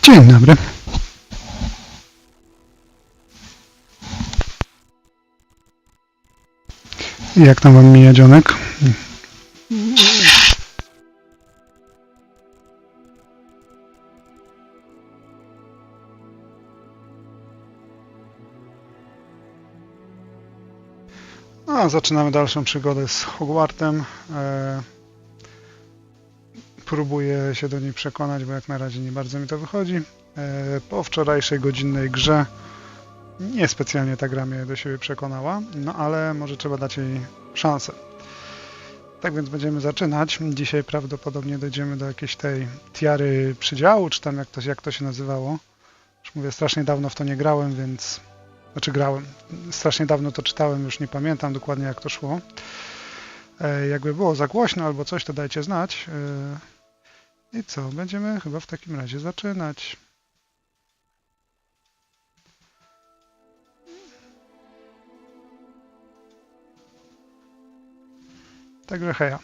Dzień dobry. Jak tam wam mija dzionek? No, zaczynamy dalszą przygodę z Hogwartem. Próbuję się do niej przekonać, bo jak na razie nie bardzo mi to wychodzi. Po wczorajszej godzinnej grze niespecjalnie ta gra mnie do siebie przekonała, no ale może trzeba dać jej szansę. Tak więc będziemy zaczynać. Dzisiaj prawdopodobnie dojdziemy do jakiejś tej tiary przydziału, czy tam jak to się nazywało. Już mówię, strasznie dawno w to nie grałem, więc... Znaczy grałem. Strasznie dawno to czytałem, już nie pamiętam dokładnie jak to szło. Jakby było za głośno albo coś, to dajcie znać. I co? Będziemy chyba w takim razie zaczynać. Także heja.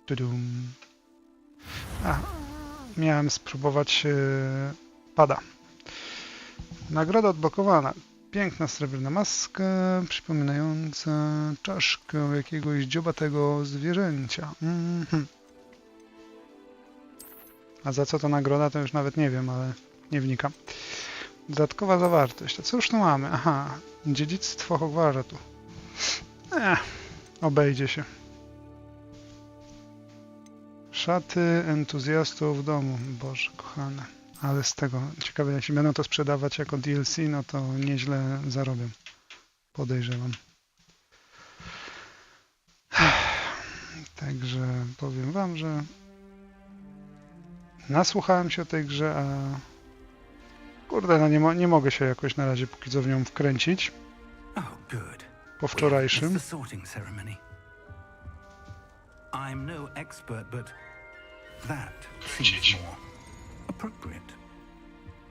Tudum. Miałem spróbować pada. Nagroda odblokowana. Piękna srebrna maska, przypominająca czaszkę jakiegoś dziobatego zwierzęcia. A za co to nagroda, to już nawet nie wiem, ale nie wnikam. Dodatkowa zawartość. To co już tu mamy? Aha, dziedzictwo Hogwartu. Obejdzie się. Szaty entuzjastów w domu. Boże kochane. Ale z tego, ciekawe, jeśli będą to sprzedawać jako DLC, no to nieźle zarobią. Podejrzewam. Także powiem wam, że nasłuchałem się o tej grze, a kurde, no nie mogę się jakoś na razie póki co w nią wkręcić. Po wczorajszym. I'm no expert, but that seems more appropriate.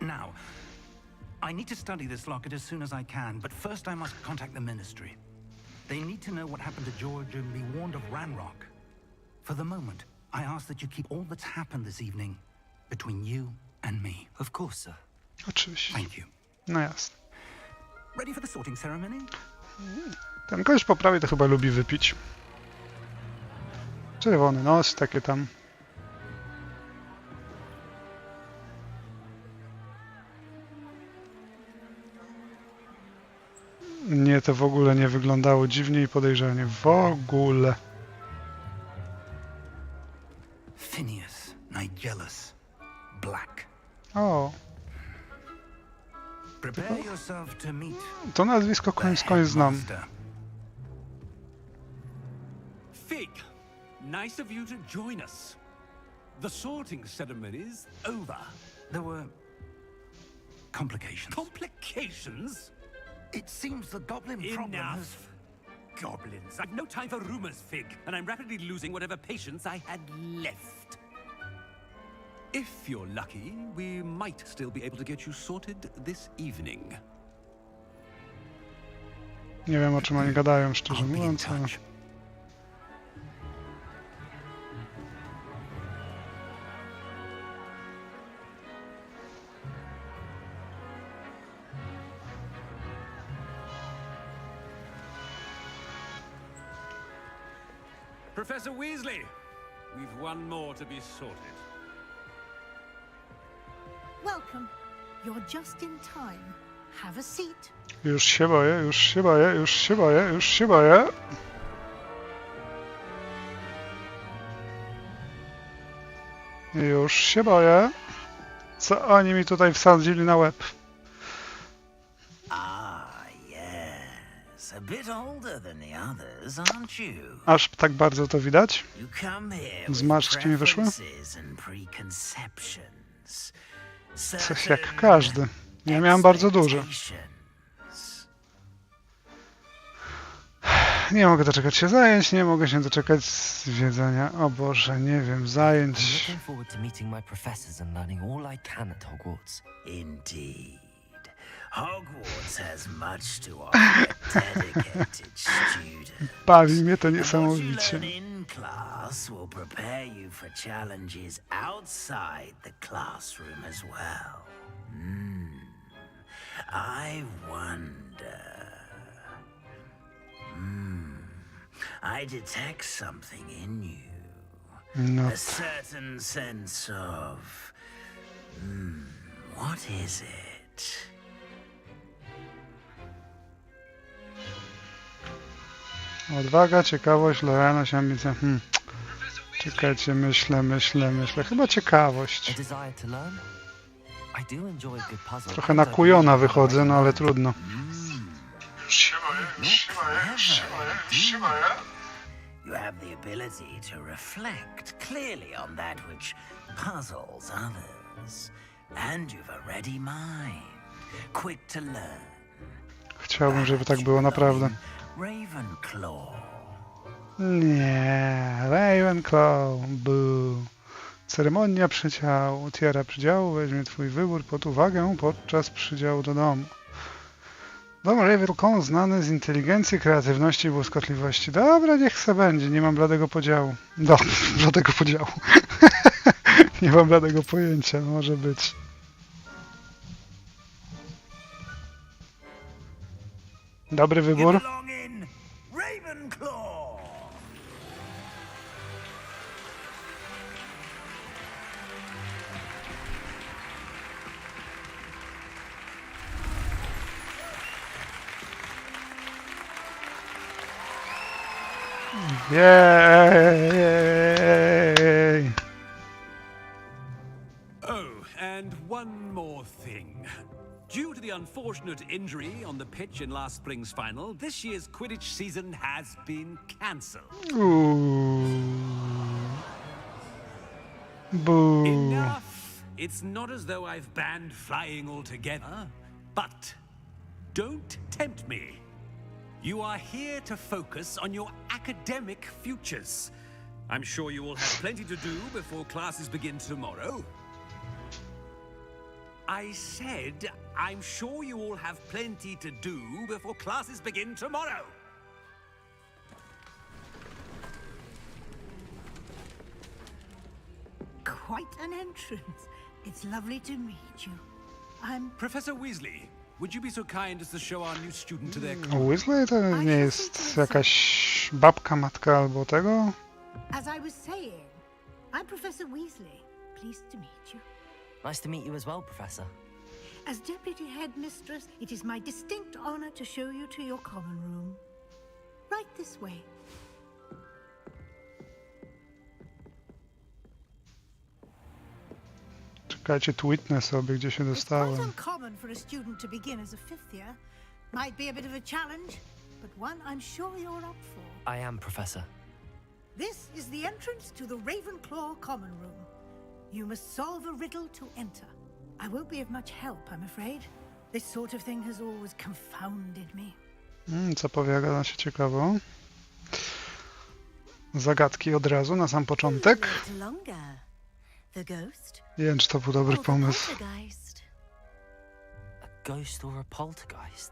Now, I need to study this locket as soon as I can, but first I must contact the Ministry. They need to know what happened to George and be warned of Ranrock. For the moment, I ask that you keep all that's happened this evening between you and me. Of course, sir. Oczywiście. Thank you. No jasne. Ready for the sorting ceremony? Ten gość po prawie to chyba lubi wypić. Czerwony nos, takie tam. Nie, to w ogóle nie wyglądało dziwnie i podejrzanie. W ogóle. Phineas Nigellus Black. O, Prepare yourself to meet to nazwisko skądś znam. Fig, nice of you to join us. The sorting ceremony's over. There were complications. Complications? It seems the goblin problem has... Enough. Goblins. I've no time for rumors, Fig, and I'm rapidly losing whatever patience I had left. If you're lucky, we might still be able to get you sorted this evening. Nie wiem, o czym oni gadają, szczerze I'll be in mówiąc. Ale... touch. Professor Weasley, we've one more to be sorted. Welcome. You're just in time. Have a seat. Już się boję, już się boję, już się boję, już się boję. Już się boję. Co oni mi tutaj wsadzili na łeb? Ah, yes. A bit older than the others, aren't you? Aż tak bardzo to widać? You come here Z with maczki mi wyszły? preferences and preconceptions. Coś jak każdy. Ja miałem bardzo dużo. Expectations. Nie mogę doczekać się zajęć, nie mogę się doczekać zwiedzania. O Boże, nie wiem, I'm zajęć. looking forward to meeting my professors and learning all I can at Hogwarts. Indeed. Hogwarts has much to offer dedicated students. Bawi mnie to And what you niesamowicie. learn in class will prepare you for challenges outside the classroom as well. I wonder. I detect something in you. No, A certain sense of. What is it? odwaga, ciekawość, lojalność, ambicja. Czekajcie, myślę. Chyba A ciekawość. desire to learn? I do enjoy a good puzzle. Trochę nakujona wychodzę, no ale trudno. You have the ability to reflect clearly on that which puzzles others. And you've a ready mind, quick to learn. Chciałbym, żeby tak było naprawdę. Ravenclaw. Nie, Ravenclaw, boo. Ceremonia przydziału, tiara przydziału weźmie twój wybór pod uwagę podczas przydziału do domu. Dom Ravenclaw znany z inteligencji, kreatywności i błyskotliwości. Dobra, niech se będzie, nie mam bladego podziału. Bladego podziału. Nie mam bladego pojęcia, może być. Dobry wybór. belong in Ravenclaw. Jej! Oh, and one more thing. Due to the unfortunate injury on the pitch in last spring's final, this year's Quidditch season has been cancelled. Boo. Enough! It's not as though I've banned flying altogether, but don't tempt me. You are here to focus on your academic futures. I'm sure you will have plenty to do before classes begin tomorrow. I said, I'm sure you all have plenty to do before classes begin tomorrow. Quite an entrance. It's lovely to meet you. I'm... Professor Weasley, would you be so kind as to show our new student to their Weasley to nie jest jakaś babka, matka albo tego? As I was saying, I'm Professor Weasley. Pleased to meet you. Nice to meet you as well, Professor. As Deputy Headmistress, it is my distinct honor to show you to your common room. Right this way. Czekajcie, tweetnę sobie, gdzie się It's quite dostałem. uncommon for a student to begin as a fifth year. Might be a bit of a challenge, but one I'm sure you're up for. I am, Professor. This is the entrance to the Ravenclaw common room. You must solve a riddle to enter. I won't be of much help, I'm afraid. This sort of thing has always confounded me. Zapowiada się ciekawo. Zagadki od razu, na sam początek. The ghost Nie wiem, czy to był dobry or the pomysł. poltergeist? A ghost or a poltergeist?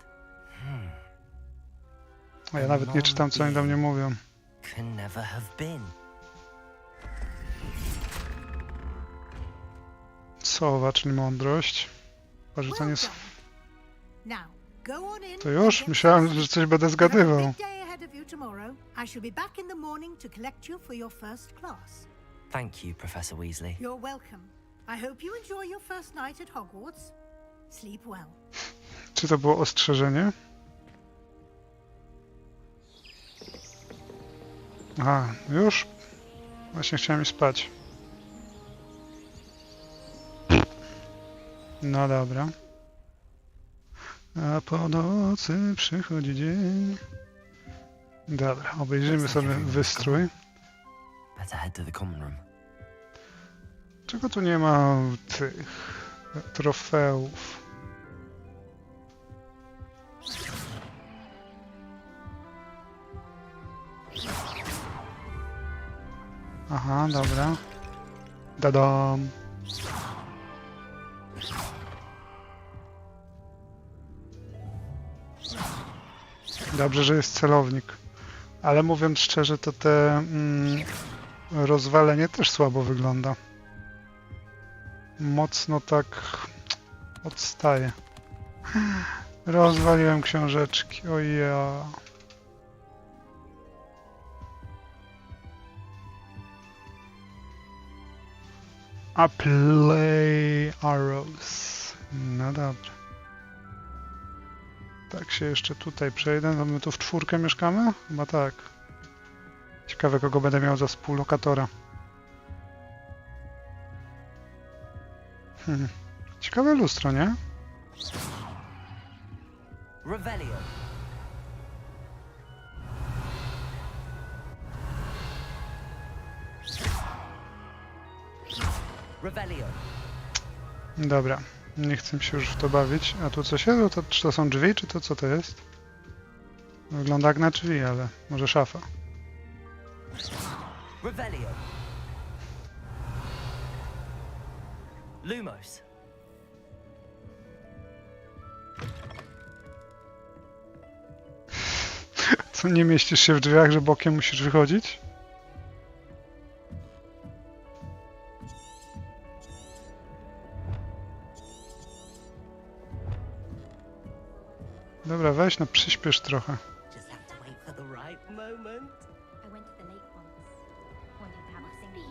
A ja nawet nie czytam, co oni do mnie mówią. Can never have been. Sowa, czyli mądrość. Porzucenie Well done. Now, go on in. To już? and get Myślałem, some że coś będę sleep. I have a zgadywał. big day ahead of you tomorrow. I shall be back in the morning to collect you for your first class. Thank you, Professor Weasley. You're welcome. I hope you enjoy your first night at Hogwarts. Sleep well. Czy to było ostrzeżenie? Aha, już? Właśnie chciałem iść spać. No dobra. A po nocy przychodzi dzień. Dobra, obejrzymy sobie wystrój. Better head to the common room. Czego tu nie ma tych trofeów? Aha, dobra. Dadam. Dobrze, że jest celownik. Ale mówiąc szczerze, to te rozwalenie też słabo wygląda. Mocno tak odstaje. Rozwaliłem książeczki. Oja. A play arrows. No dobra. Tak się jeszcze tutaj przejdę. No my tu w czwórkę mieszkamy? Chyba tak. Ciekawe, kogo będę miał za współlokatora. Ciekawe lustro, nie? Revelio. Revelio. Dobra, nie chcę się już w to bawić. A tu co się? Czy to są drzwi, czy to co to jest? Wygląda jak na drzwi, ale może szafa. Revelio. Lumos. Co, nie mieścisz się w drzwiach, że bokiem musisz wychodzić? Dobra, weź, no przyspiesz trochę. Just have to wait for the right moment. I went to the lake once. Wondered how things be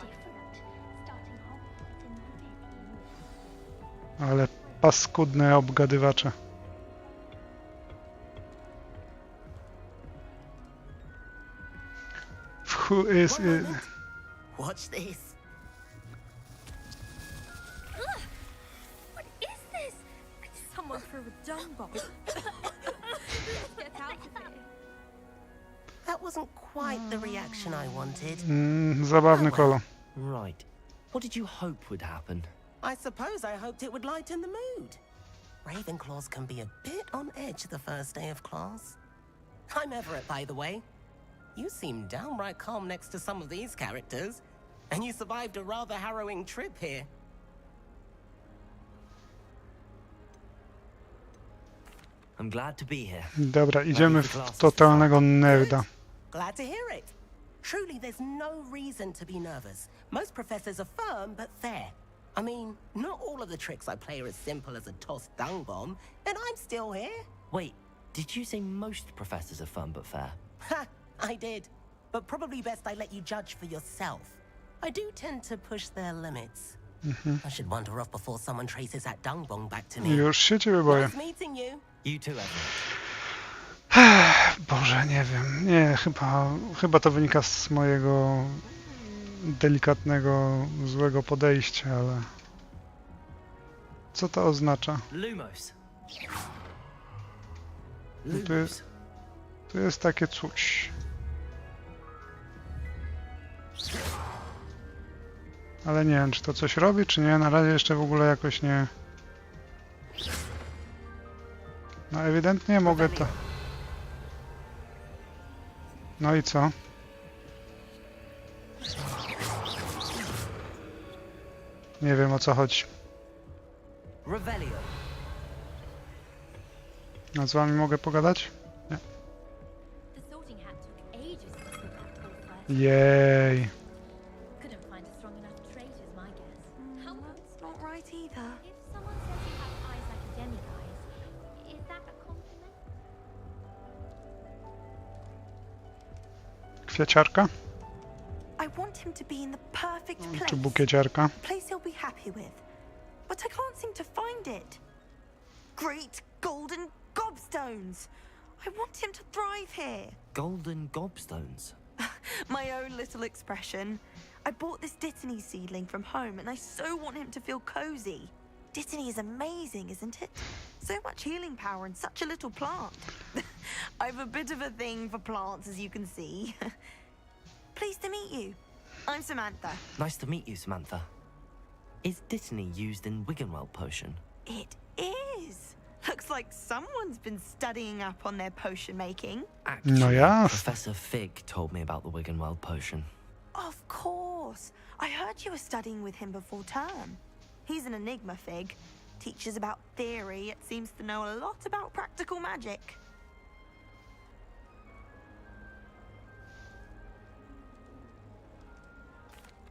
different, starting Hogwart in my 15 years. Ale paskudne obgadywacze. Who is it? Watch this. What is this? Someone threw a dung bomb. Let's get out of here. That wasn't quite the reaction I wanted. Zabawny kolor. Right. What did you hope would happen? I suppose I hoped it would lighten the mood. Ravenclaws can be a bit on edge the first day of class. I'm Everett, by the way. You seem downright calm next to some of these characters, and you survived a rather harrowing trip here. I'm glad to be here. Dobra, idziemy w totalnego nerda. Glad to hear it. Truly, there's no reason to be nervous. Most professors are firm but fair. I mean, not all of the tricks I play are as simple as a tossed dung bomb, and I'm still here. Wait, did you say most professors are fun but fair? Ha! I did. But probably best I let you judge for yourself. I do tend to push their limits. I should wander off before someone traces that dung bomb back to me. Już się ciebie boję. Nice meeting you. You too, Everett. Boże, nie wiem. Nie, chyba to wynika z mojego delikatnego, złego podejścia, ale... Co to oznacza? Lumos. Tu jest takie coś. Ale nie wiem, czy to coś robi, czy nie. Na razie jeszcze w ogóle jakoś nie... No ewidentnie mogę to... No i co? Nie wiem, o co chodzi. Revelio. A z wami mogę pogadać? Nie. The sorting hat took ages to sort out all first. Jej. Couldn't find a strong enough trait, is my guess. How That's not right either. if someone says you have eyes like a demiguise, is that a compliment? Kwiaciarka? I want him to be in the perfect Czy place. bukieciarka? A place he'll be happy with. But I can't seem to find it. Great golden gobstones! I want him to thrive here. Golden gobstones. My own little expression. I bought this Dittany seedling from home and I so want him to feel cozy. Dittany is amazing, isn't it? So much healing power in such a little plant. I've a bit of a thing for plants, as you can see. Pleased to meet you. I'm Samantha. Nice to meet you, Samantha. Is Dittany used in Wiggenweld potion? It is. Looks like someone's been studying up on their potion making. Actually, No jasne. Professor Fig told me about the Wiggenweld potion. Of course. I heard you were studying with him before term. He's an enigma, Fig. Teaches about theory, yet seems to know a lot about practical magic.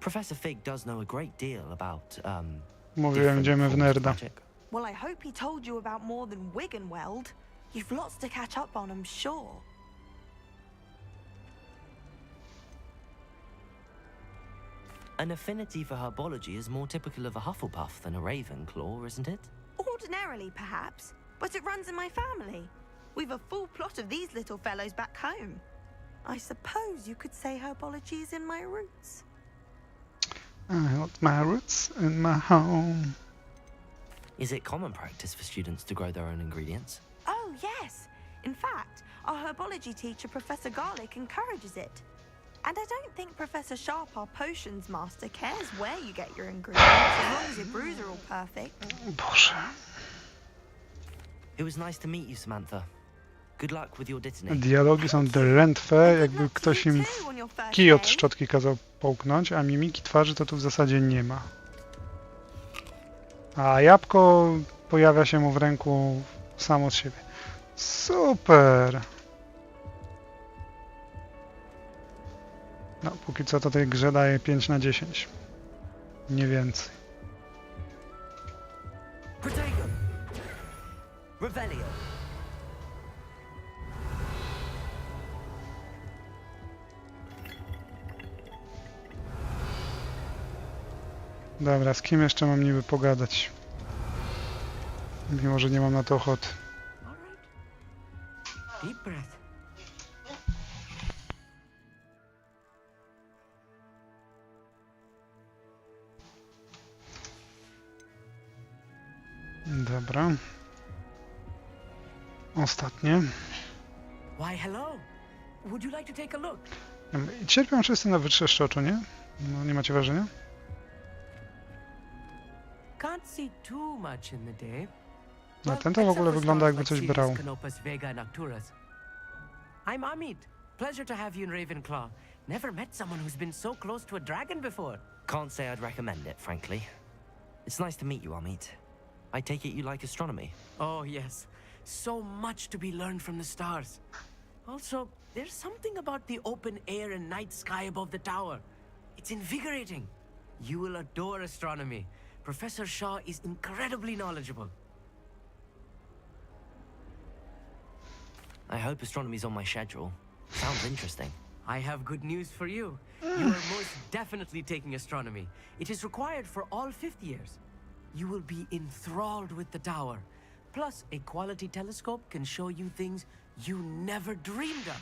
Professor Fig does know a great deal about, Mówiłem, different idziemy w forms of nerda. magic. Well, I hope he told you about more than Wiggenweld. You've lots to catch up on, I'm sure. An affinity for herbology is more typical of a Hufflepuff than a Ravenclaw, isn't it? Ordinarily, perhaps, but it runs in my family. We've a full plot of these little fellows back home. I suppose you could say herbology is in my roots. I got my roots in my home. Is it common practice for students to grow their own ingredients? Oh, yes. In fact, our herbology teacher, Professor Garlick, encourages it. And I don't think Professor Sharp, our potions master, cares where you get your ingredients, as long as your brews are all perfect. Boże. It was nice to meet you, Samantha. Good luck with your dittany. Dialogi są drętwe, jakby Good luck to ktoś you im too on your first kij od day. szczotki kazał połknąć, a mimiki twarzy to tu w zasadzie nie ma. A jabłko pojawia się mu w ręku samo z siebie. Super! No, póki co to tej grze daje 5 na 10. Nie więcej. Protego! Revelio! Dobra, z kim jeszcze mam niby pogadać? Mimo, że nie mam na to ochoty. All right. Deep breath. Dobra. Ostatnie. Why, hello. Would you like to take a look? I cierpią wszyscy na wytrzeszczaczu, nie? No, nie macie wrażenia? Can't see too much in the day. No, ten to w ogóle wygląda jakby coś brał. I'm Amit. Pleasure to have you in Ravenclaw. Never met someone who's been so close to a dragon before. Can't say I'd recommend it, frankly. It's nice to meet you, Amit. I take it you like astronomy. Oh, yes. So much to be learned from the stars. Also, there's something about the open air and night sky above the tower. It's invigorating. You will adore astronomy. Professor Shaw is incredibly knowledgeable. I hope astronomy's on my schedule. Sounds interesting. I have good news for you. You are most definitely taking astronomy. It is required for all 5th years. You will be enthralled with the tower. Plus, a quality telescope can show you things you never dreamed of.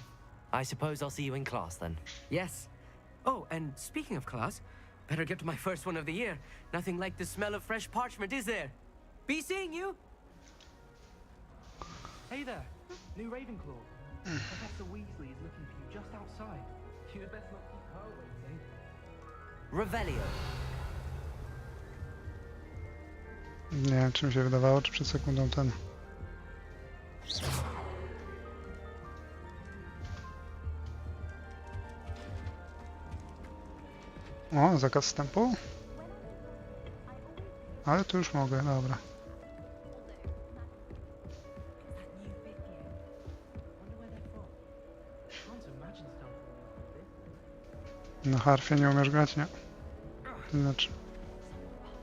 I suppose I'll see you in class then. Yes. Oh, and speaking of class, better get to my first one of the year. Nothing like the smell of fresh parchment, is there? Be seeing you! Hey there, new Ravenclaw. Professor Weasley is looking for you just outside. You had best not keep her waiting. Revelio. Nie wiem, czy mi się wydawało, czy przed sekundą ten. O, zakaz wstępu? Ale tu już mogę, dobra. Na harfie nie umiesz grać, nie? Znaczy...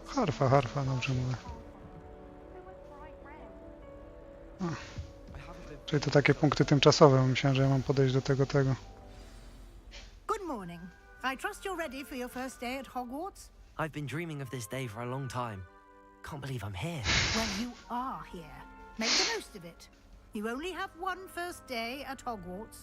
Harfa, dobrze mówię. A. Czyli to takie punkty tymczasowe, myślałem, że ja mam podejść do tego. Good morning. I trust you're ready for your first day at Hogwarts? I've been dreaming of this day for a long time. Can't believe I'm here. Well, you are here. Make the most of it. You only have one first day at Hogwarts.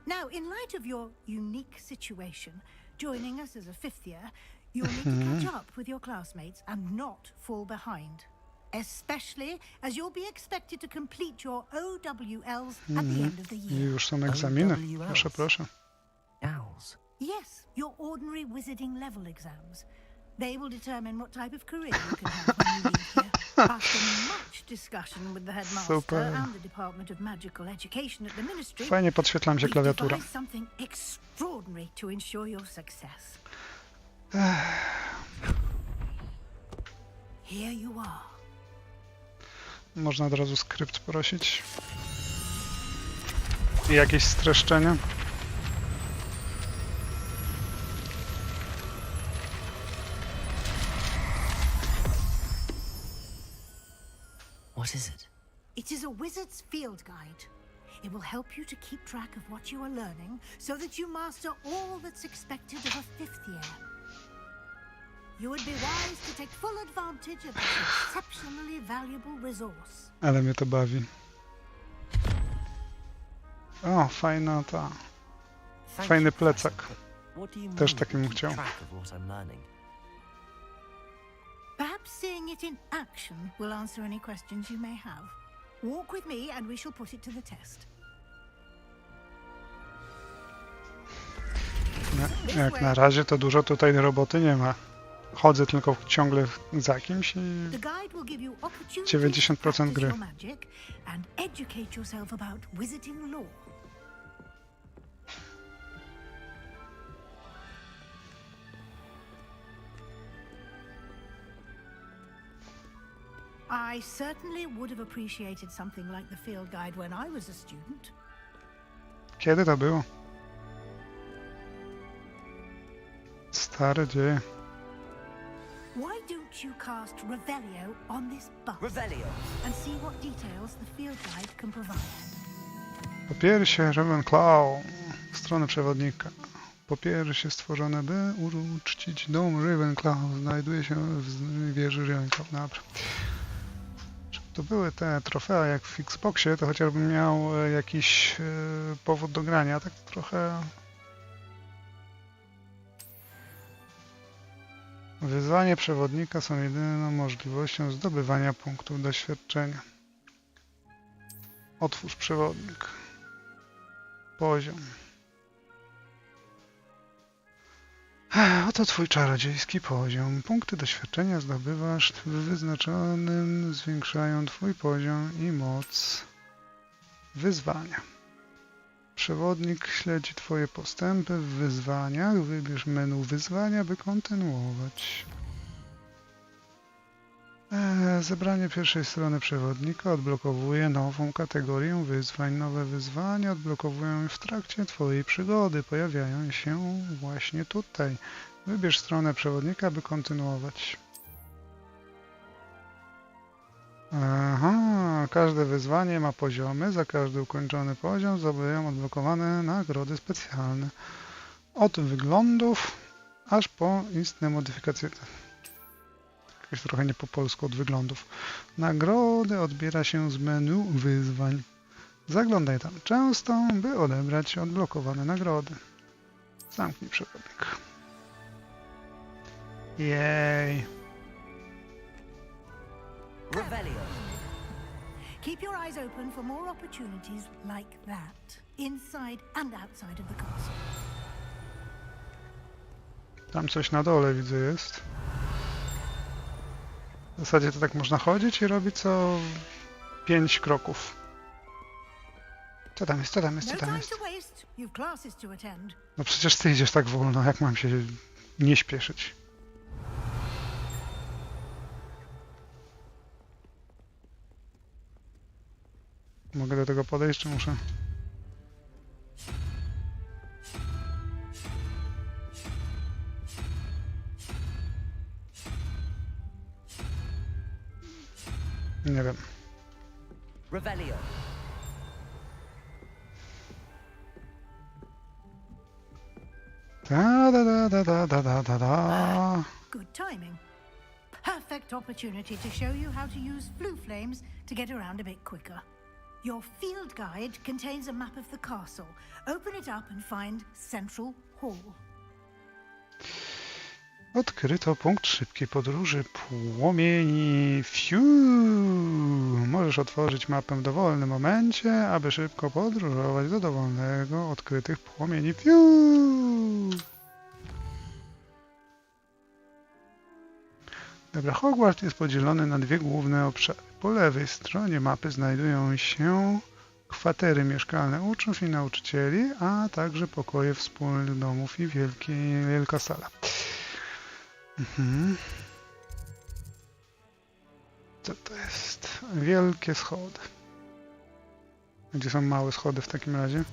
Now, in light of your unique situation, joining us as a 5th year, you'll need to catch up with your classmates and not fall behind. Especially as you'll be expected to complete your OWLs at the end of the I year. już są egzaminy. OWLs. Proszę. Owls. Yes, your ordinary wizarding level exams. They will determine what type of career you can have when you leave here. After much discussion with the headmaster Super. and the Department of Magical Education at the Ministry, Fajnie podświetla mi się we've klawiatura. devised something extraordinary to ensure your success. Here you are. Można od razu skrypt prosić. I jakieś streszczenia. What is it? It is a wizard's field guide. It will help you to keep track of what you are learning so that you master all that's expected of a fifth year. You would be wise to take full advantage of this exceptionally valuable resource. Ale mnie to bawi. O, fajna ta. Fajny plecak. What do you Też mean, taki bym keep chciał. track of what I'm learning? Perhaps seeing it in action will answer any questions you may have. Walk with me and we shall put it to the test. Jak na razie to dużo tutaj roboty nie ma. Chodzę tylko ciągle za kimś i The guide will give you 90% gry. your magic and educate yourself about wizarding lore. I certainly would have appreciated something like the field guide when I was a student. Kiedy to było? Stare dzieje. Why don't you cast Revelio on this buff Revelio. and see what details the field guide can provide? Po piersie Ravenclaw. Strony przewodnika. Po piersie stworzone, by uczcić dom Ravenclaw. Znajduje się w wieży Ravenclaw. Dobra. Żeby to były te trofea jak w Xboxie, to chociażbym miał jakiś powód do grania. Tak trochę... Wyzwania przewodnika są jedyną możliwością zdobywania punktów doświadczenia. Otwórz przewodnik. Poziom. Oto twój czarodziejski poziom. Punkty doświadczenia zdobywasz w wyznaczonym, zwiększają twój poziom i moc wyzwania. Przewodnik śledzi twoje postępy w wyzwaniach. Wybierz menu wyzwania, by kontynuować. Zebranie pierwszej strony przewodnika odblokowuje nową kategorię wyzwań. Nowe wyzwania odblokowują w trakcie twojej przygody. Pojawiają się właśnie tutaj. Wybierz stronę przewodnika, by kontynuować. Aha, każde wyzwanie ma poziomy. Za każdy ukończony poziom zdobywają odblokowane nagrody specjalne. Od wyglądów aż po istne modyfikacje. Jakoś trochę nie po polsku, od wyglądów. Nagrody odbiera się z menu wyzwań. Zaglądaj tam często, by odebrać odblokowane nagrody. Zamknij przewodnik. Jej. Revelio. Keep your eyes open for more opportunities like that, inside and outside of the castle. Tam coś na dole widzę jest. W zasadzie to tak można chodzić i robić co 5 kroków. Co tam jest, co tam jest, No co tam time jest? to waste. You've classes to attend. No przecież ty idziesz tak wolno, jak mam się nie śpieszyć? Mogę do tego podejść, czy muszę? Nie wiem. Revelio. Da da da da da da da da. Good timing. Perfect opportunity to show you how to use flue flames to get around a bit quicker. Your field guide contains a map of the castle. Open it up and find Central Hall. Odkryto punkt szybkiej podróży płomieni. Fiu! Możesz otworzyć mapę w dowolnym momencie, aby szybko podróżować do dowolnego odkrytych płomieni. Fiu! Dobra, Hogwart jest podzielony na dwie główne obszary. Po lewej stronie mapy znajdują się kwatery mieszkalne uczniów i nauczycieli, a także pokoje wspólnych domów i wielka sala. Co to jest? Wielkie schody. Gdzie są małe schody w takim razie?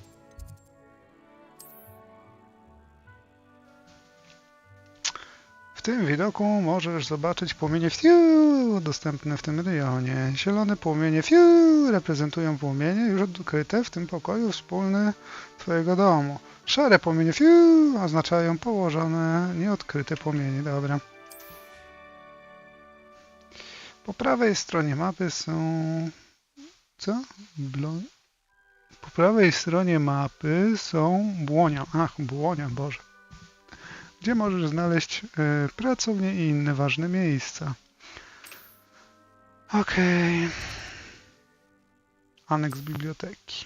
W tym widoku możesz zobaczyć płomienie dostępne w tym rejonie. Zielone płomienie reprezentują płomienie już odkryte w tym pokoju wspólny twojego domu. Szare płomienie oznaczają położone, nieodkryte płomienie. Dobra. Po prawej stronie mapy są... Co? Po prawej stronie mapy są błonia. Ach, błonia, Boże. Gdzie możesz znaleźć pracownię i inne ważne miejsca. Okej. Aneks biblioteki.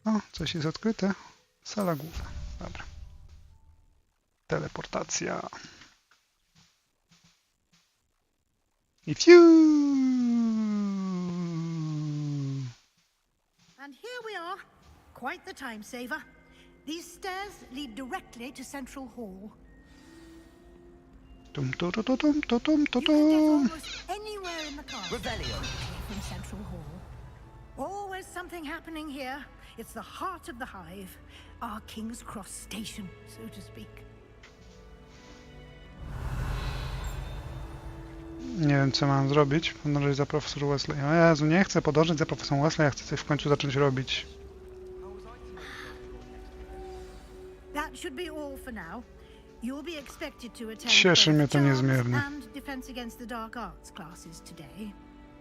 O, coś jest odkryte. Sala główna. Dobra. Teleportacja. I And here we are. Quite the time saver. These stairs lead directly to Central Hall. Tum, tum, tum, tum, tum, You can get tum. almost anywhere in the castle Revelio. from Central Hall. Always something happening here. It's the heart of the hive, our King's Cross station, so to speak. Nie wiem, co mam zrobić. Podążać za profesor Wesley. O Jezu, nie chcę podążać za profesorem Wesley, ja chcę coś w końcu zacząć robić. That should be all for now. You'll be expected to attend Cieszy mnie both to charms niezmiernie. and Defense Against the Dark Arts classes today.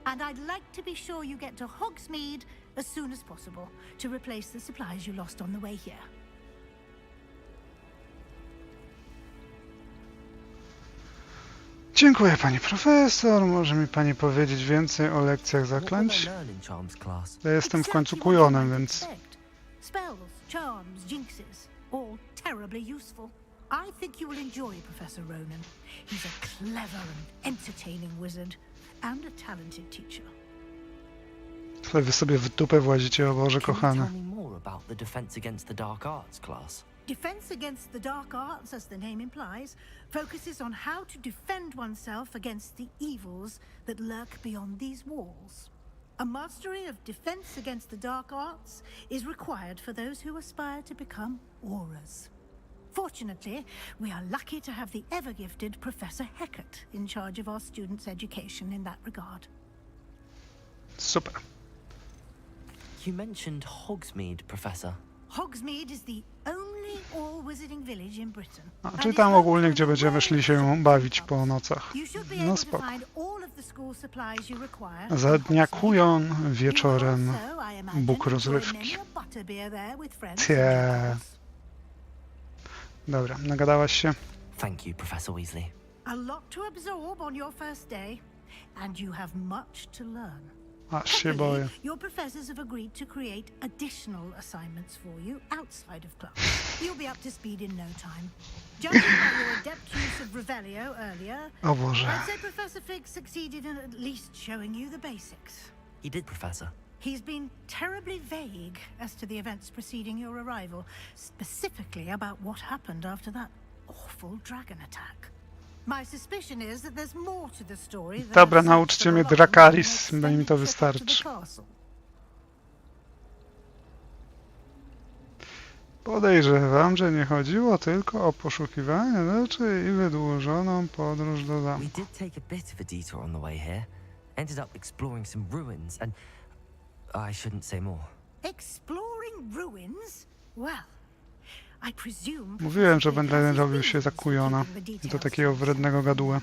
And I'd like to be sure you get to Hogsmeade as soon as possible to replace the supplies you lost on the way here. Dziękuję, pani profesor. Może mi pani powiedzieć więcej o lekcjach What will zaklęć? I learn in charms class? Ja jestem w końcu Exactly what you kujonem, might więc... expect. Spells, charms, jinxes, all terribly useful. I think you will enjoy Professor Ronan. He's a clever and entertaining wizard and a talented teacher. Ale wy sobie w dupę włazicie, o Boże Can you kochany. tell me more about the Defense Against the Dark Arts class? Defense Against the Dark Arts, as the name implies, focuses on how to defend oneself against the evils that lurk beyond these walls. A mastery of Defense Against the Dark Arts is required for those who aspire to become Aurors. Fortunately, we are lucky to have the ever-gifted Professor Hecat in charge of our students' education in that regard. Super. You mentioned Hogsmeade, Professor. Hogsmeade is the only all-wizarding village in Britain. A, and czyli is tam home ogólnie, to gdzie the będziemy szli się world's bawić best po clubs. nocach. You should be No able to spoko. find all of the school supplies you require. in Za dnia Hogsmeade. kujon, You wieczorem will also, I imagine, Bóg enjoy rozrywki. many a butterbeer there with friends Tie. and jokers. Dobra, nagadałaś się? Thank you, Professor Weasley. A lot to absorb on your first day, and you have much to learn. Aż się boję. Luckily, your professors have agreed to create additional assignments for you outside of class. You'll be up to speed in no time. Judging by your adept use of Revelio earlier, O Boże. I'd say Professor Fig succeeded in at least showing you the basics. He did, Professor. He's been terribly vague as to the events preceding your arrival, specifically about what happened after that awful dragon attack. My suspicion is that there's more to the story than Dobra, a search nauczcie for mnie the lock Dracarys, and bo mi to extended trip up to the wystarczy. castle. Podejrzewam, że nie chodziło tylko o poszukiwanie rzeczy i wydłużoną podróż do We zamku. did take a bit of a detour on the way here. Ended up exploring some ruins and... I shouldn't say more. Exploring ruins? Well, I presume... Mówiłem, że Professor Fig będę has his robił się reasons za for kujona. keeping the I to details takiego to wrednego gadułę.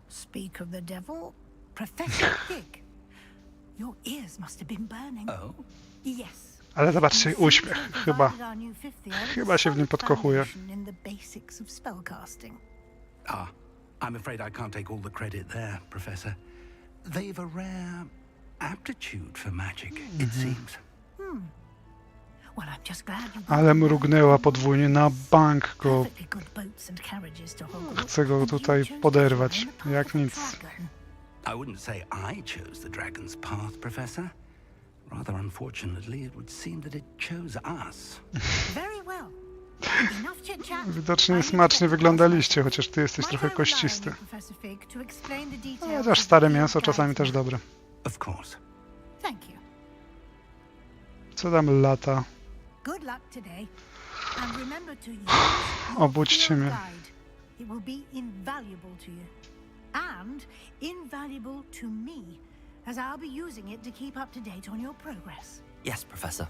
Speak of the devil, Professor Fig. Your ears must have been burning. Oh? Yes. Ale zobaczcie, uśmiech. Chyba się w nim podkochuje. Ah, I'm afraid I can't take all the credit there, Professor. They've a rare aptitude for magic, it seems. Well, I'm just glad you Ale mrugnęła podwójnie, na bank go. perfectly good boats and carriages to Hogwarts, Chcę go and you tutaj chose to poderwać, join the path jak of a nic. dragon. I wouldn't say I chose the dragon's path, Professor. Rather unfortunately, it would seem that it chose us. Very well. Enough chit-chat. Widocznie I need to smacznie get to wyglądaliście, chociaż ty jesteś Might trochę I rely on kościsty. you, Professor Fig, to explain the details Chociaż of stare the mięso Field czasami Guide's też map? dobre. Of course. Thank you. Co tam lata? Good luck today. And remember to use your Obudźcie field mnie. guide. It will be invaluable to you. And invaluable to me, as I'll be using it to keep up to date on your progress. Yes, Professor.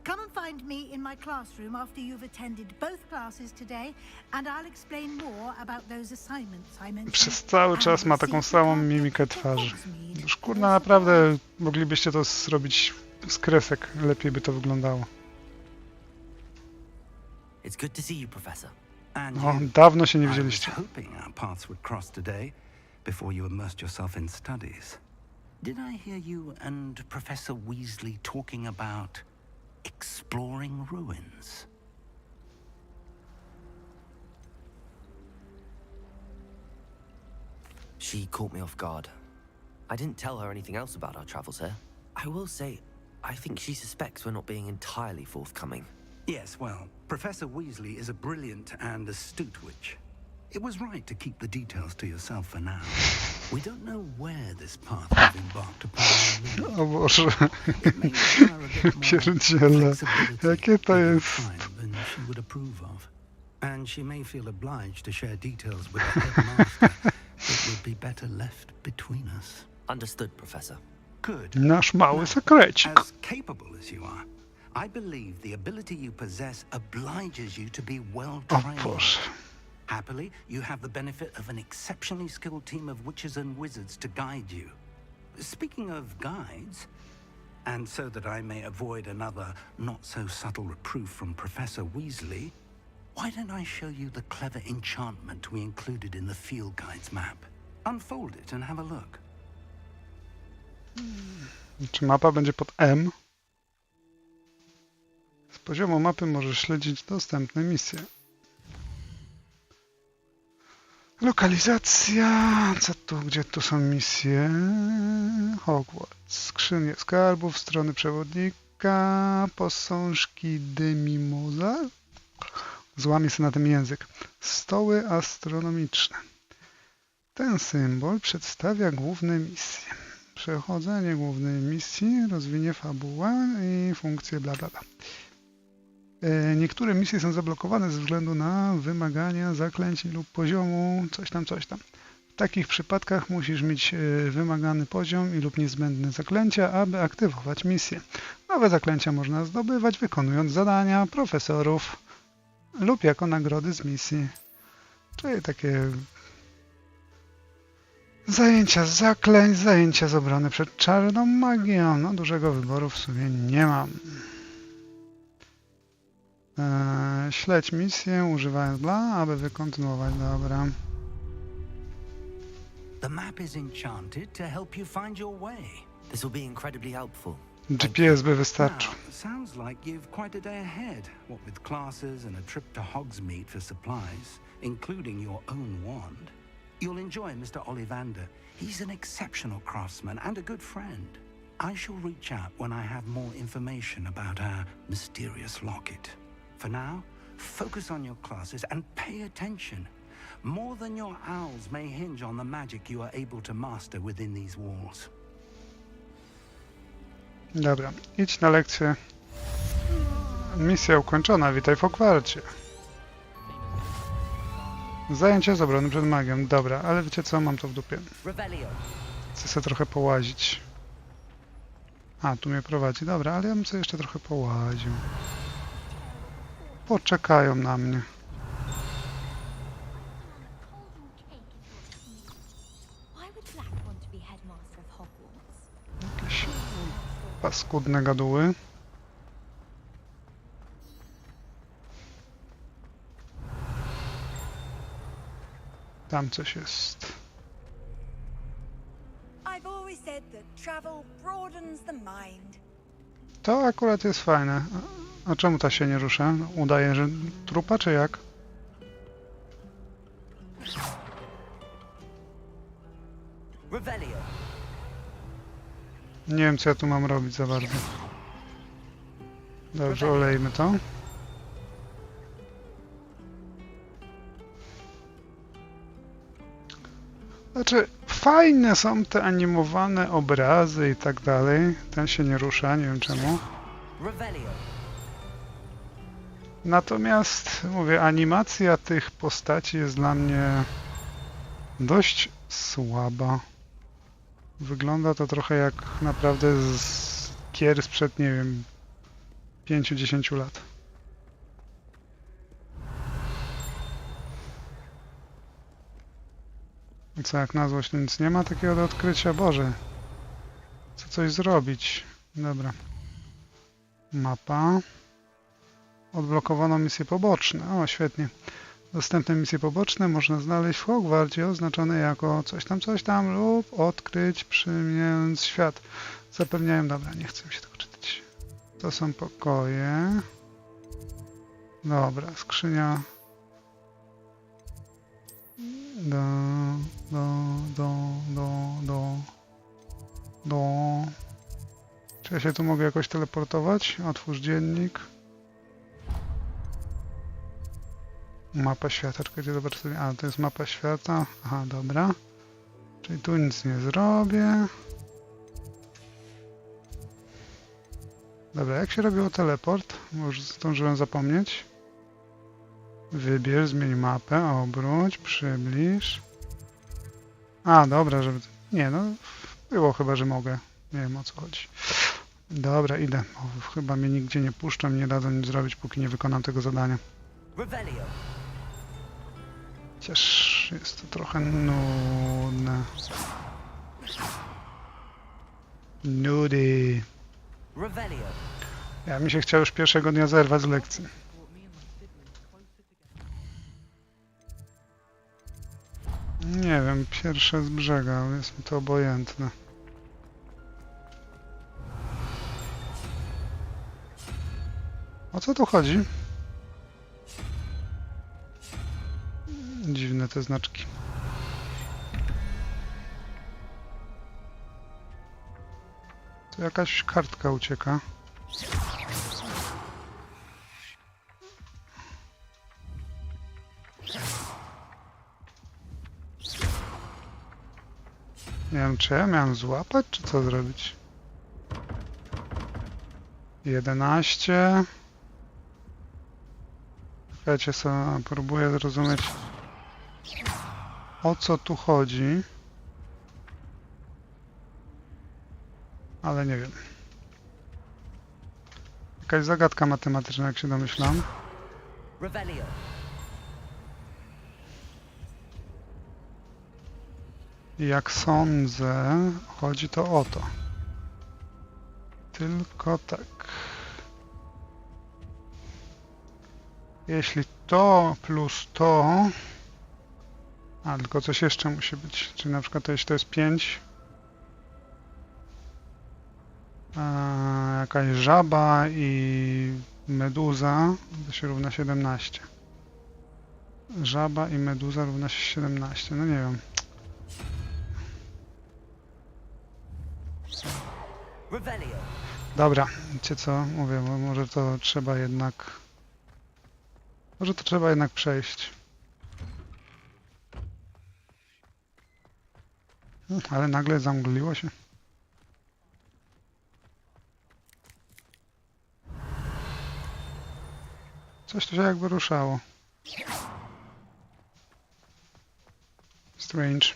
Come and find me in my classroom after you've attended both classes today, and I'll explain more about those assignments I mentioned. Przez cały czas ma taką samą mimikę twarzy. Już kurna, naprawdę moglibyście to zrobić z kresek. Lepiej by to wyglądało. It's good to see you, Professor. And O, you, dawno się nie I was widzieliście. hoping our paths would cross today before you immersed yourself in studies. Did I hear you and Professor Weasley talking about exploring ruins? She caught me off guard. I didn't tell her anything else about our travels here. I will say, I think she suspects we're not being entirely forthcoming. Yes, well, Professor Weasley is a brilliant and astute witch. It was right to keep the details to yourself for now. We don't know where this path we've embarked upon. O Boże, It may require a bit more pierdziele. flexibility Jakie to with your jest? time than she would approve of. And she may feel obliged to share details with the headmaster that would be better left between us. Understood, Professor. Good. Nasz mały sekrecik. As capable as you are, I believe the ability you possess obliges you to be well O trained. Boże. Happily, you have the benefit of an exceptionally skilled team of witches and wizards to guide you. Speaking of guides, and so that I may avoid another not-so-subtle reproof from Professor Weasley, why don't I show you the clever enchantment we included in the field guide's map? Unfold it and have a look. Czy mapa będzie pod M? Z poziomu mapy możesz śledzić dostępne misje. Lokalizacja. Co tu? Gdzie tu są misje? Hogwart. Skrzynie skarbów, strony przewodnika, posążki Demimoza. Złamię sobie na tym język. Stoły astronomiczne. Ten symbol przedstawia główne misje. Przechodzenie głównej misji rozwinie fabułę i funkcje bla bla bla. Niektóre misje są zablokowane ze względu na wymagania zaklęci lub poziomu coś tam, coś tam. W takich przypadkach musisz mieć wymagany poziom i lub niezbędne zaklęcia, aby aktywować misję. Nowe zaklęcia można zdobywać wykonując zadania profesorów lub jako nagrody z misji. Czyli takie zajęcia z zaklęć, zajęcia z obrony przed czarną magią. No dużego wyboru w sumie nie mam. Śledź misję używając bla, aby wykontynuować. Dobra. The map is enchanted to help you find your way. This will be incredibly helpful. GPS by wystarczył. Now, sounds like you've quite a day ahead, what with classes and a trip to Hogsmeade for supplies, including your own wand. You'll enjoy Mr. Ollivander. He's an exceptional craftsman and a good friend. I shall reach out when I have more information about our mysterious locket. For now, focus on your classes and pay attention. More than your owls may hinge on the magic you are able to master within these walls. Dobra, idź na lekcję. Misja ukończona, witaj w Hogwarcie. Zajęcie z obrony przed magią. Dobra, ale wiecie co, mam to w dupie. Chcę sobie trochę połazić. A, tu mnie prowadzi. Dobra, ale ja bym sobie jeszcze trochę połaził. Poczekają na mnie. Jakieś paskudne gaduły. Tam coś jest. To akurat jest fajne. A czemu ta się nie rusza? Udaje, że trupa, czy jak? Nie wiem, co ja tu mam robić za bardzo. Dobrze, olejmy to. Znaczy, fajne są te animowane obrazy i tak dalej. Ten się nie rusza, nie wiem czemu. Natomiast, mówię, animacja tych postaci jest dla mnie dość słaba. Wygląda to trochę jak naprawdę z gier sprzed, nie wiem, 5-10 lat. I co, jak na złość, to nic nie ma takiego do odkrycia? Boże, chcę coś zrobić. Dobra. Mapa. Odblokowano misje poboczne. O, świetnie. Dostępne misje poboczne można znaleźć w Hogwarcie, oznaczone jako coś tam lub odkryć przemieniając świat. Zapewniałem, dobra, nie chcę mi się tego czytać. To są pokoje. Dobra, skrzynia. Czy ja się tu mogę jakoś teleportować? Otwórz dziennik. Mapa świata, czekajcie, zobacz sobie. A, to jest mapa świata. Aha, dobra. Czyli tu nic nie zrobię. Dobra, jak się robiło teleport? Bo już zdążyłem zapomnieć. Wybierz, zmień mapę, obróć, przybliż. A, dobra, żeby... Nie, no, było chyba, że mogę. Nie wiem, o co chodzi. Dobra, idę. Bo chyba mnie nigdzie nie puszczą, nie dadzą nic zrobić, póki nie wykonam tego zadania. Chociaż jest to trochę nudne. Nudy. Ja mi się chciał już pierwszego dnia zerwać z lekcji. Nie wiem, pierwsze z brzega, ale jest mi to obojętne. O co tu chodzi? Dziwne te znaczki. Tu jakaś kartka ucieka. Nie wiem, czy ja miałem złapać, czy co zrobić? 11. Czekajcie sobie, próbuję zrozumieć, o co tu chodzi. Ale nie wiem. Jakaś zagadka matematyczna, jak się domyślam. I jak sądzę, chodzi to o to. Tylko tak. Jeśli to plus to... A, tylko coś jeszcze musi być. Czyli na przykład to, jeśli to jest 5... jakaś żaba i meduza to się równa 17. Żaba i meduza równa się 17. No nie wiem. Dobra, wiecie co? Mówię, może to trzeba jednak... Może to trzeba jednak przejść. Ale nagle zamgliło się. Coś tu się jakby ruszało. Strange.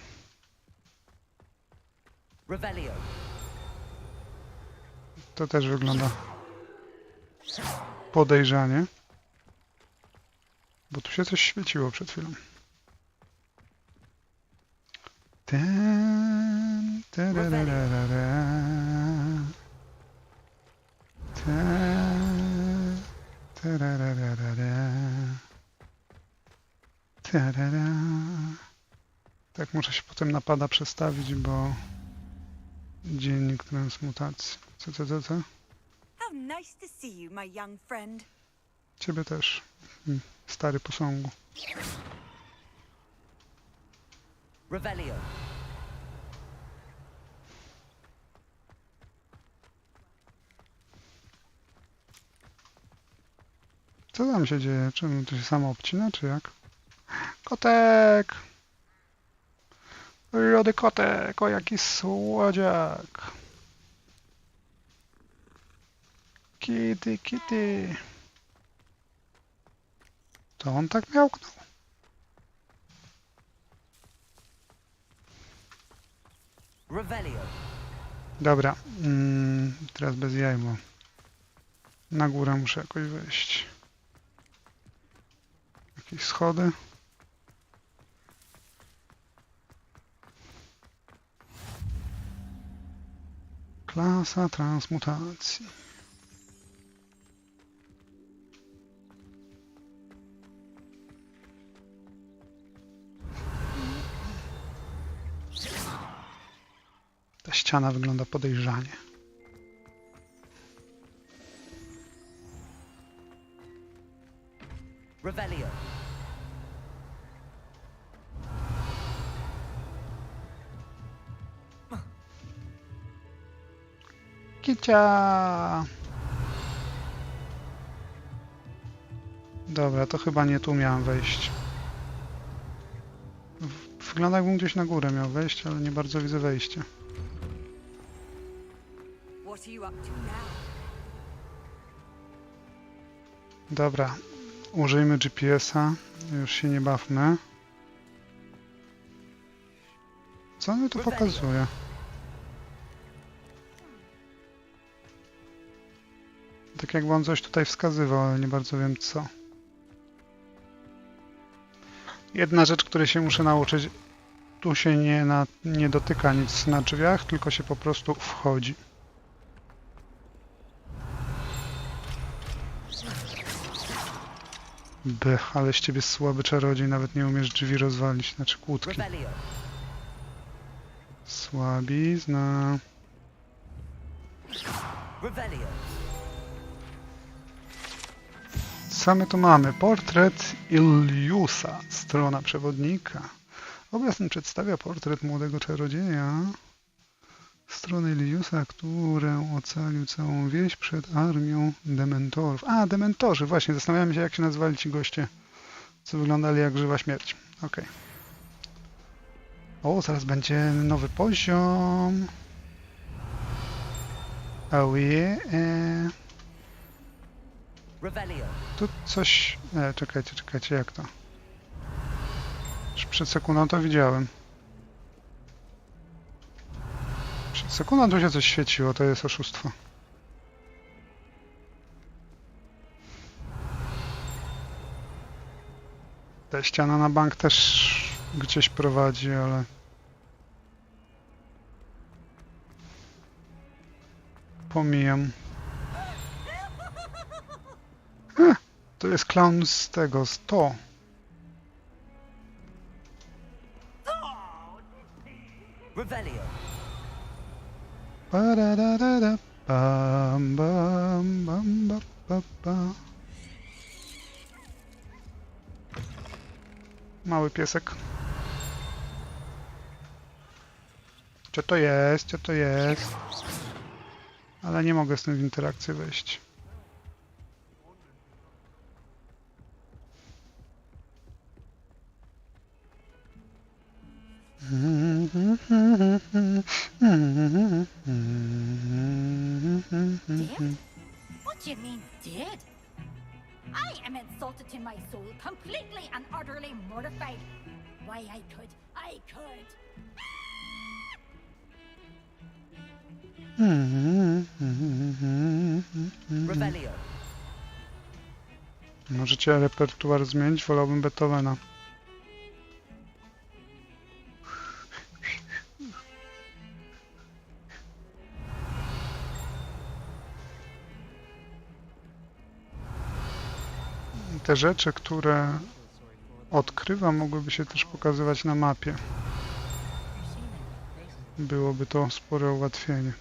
To też wygląda podejrzanie. Bo tu się coś świeciło przed chwilą. Tak, muszę się potem na pada przestawić, bo dziennik transmutacji. Co? How nice to see you, my young friend. Ciebie też, stary posągu. Co tam się dzieje? Czemu to się samo obcina, czy jak? Kotek! Rody kotek, o jaki słodziak! Kitty, kitty! To on tak miałknął. Revelio. Dobra, teraz bez jaj, bo na górę muszę jakoś wejść. Jakieś schody. Klasa transmutacji. Ta ściana wygląda podejrzanie. Revelio. Kicia! Dobra, to chyba nie tu miałem wejść. Wygląda, jakbym gdzieś na górę miał wejść, ale nie bardzo widzę wejścia. What are you up to now? Dobra, użyjmy GPS-a. Już się nie bawmy. Co on mi tu pokazuje? Tak jakby on coś tutaj wskazywał, ale nie bardzo wiem co. Jedna rzecz, której się muszę nauczyć. Tu się nie dotyka nic na drzwiach, tylko się po prostu wchodzi. Bech, ale z ciebie słaby czarodziej, nawet nie umiesz drzwi rozwalić, znaczy kłódki. Słabizna. Co my tu mamy? Portret Iliusa, strona przewodnika. Obraz ten przedstawia portret młodego czarodzieja. Strony Iliusa, który ocalił całą wieś przed armią dementorów. A, dementorzy, właśnie, zastanawiałem się, jak się nazywali ci goście, co wyglądali jak żywa śmierć. Okej. O, zaraz będzie nowy poziom. Oh yeah. Tu coś... czekajcie, jak to? Już przed sekundą to widziałem. Przed sekundą tu się coś świeciło, to jest oszustwo. Ta ściana na bank też gdzieś prowadzi, ale... pomijam. To jest clown z tego, z to. Bam, bam, bam, ba, ba, ba. Mały piesek. Co to jest? Co to jest? Ale nie mogę z tym w interakcję wejść. Did? What do you mean, did? I am insulted to my soul, completely and utterly mortified. Why, I could. Revelio. Możecie repertuar zmienić, wolałbym Beethovena. Te rzeczy, które odkrywam, mogłyby się też pokazywać na mapie. Byłoby to spore ułatwienie.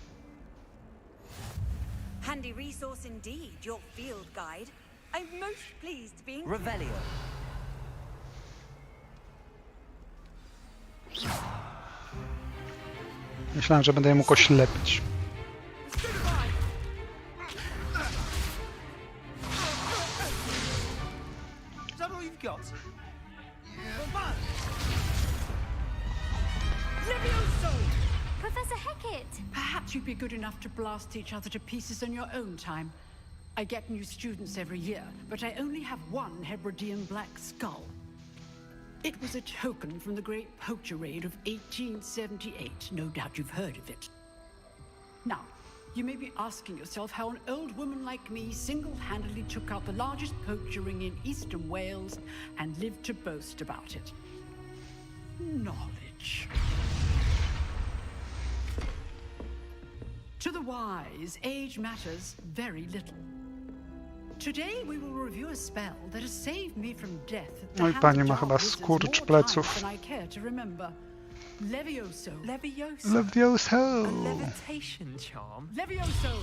Handy resource indeed, your field guide. I'm most pleased to be included. Revelio. Myślałem, że będę je mógł oślepić. Is that all you've got? Professor Hackett! Perhaps you'd be good enough to blast each other to pieces in your own time. I get new students every year, but I only have one Hebridean black skull. It was a token from the Great Poacher Raid of 1878. No doubt you've heard of it. Now, you may be asking yourself how an old woman like me single-handedly took out the largest poacher ring in eastern Wales and lived to boast about it. Knowledge. To the wise, age matters very little. Today we will review a spell that has saved me from death at the Oj, hands pani of ma dark chyba wizards skurcz more pleców. times than I care to remember. Levioso. Levioso. Levioso! A levitation charm? Levioso!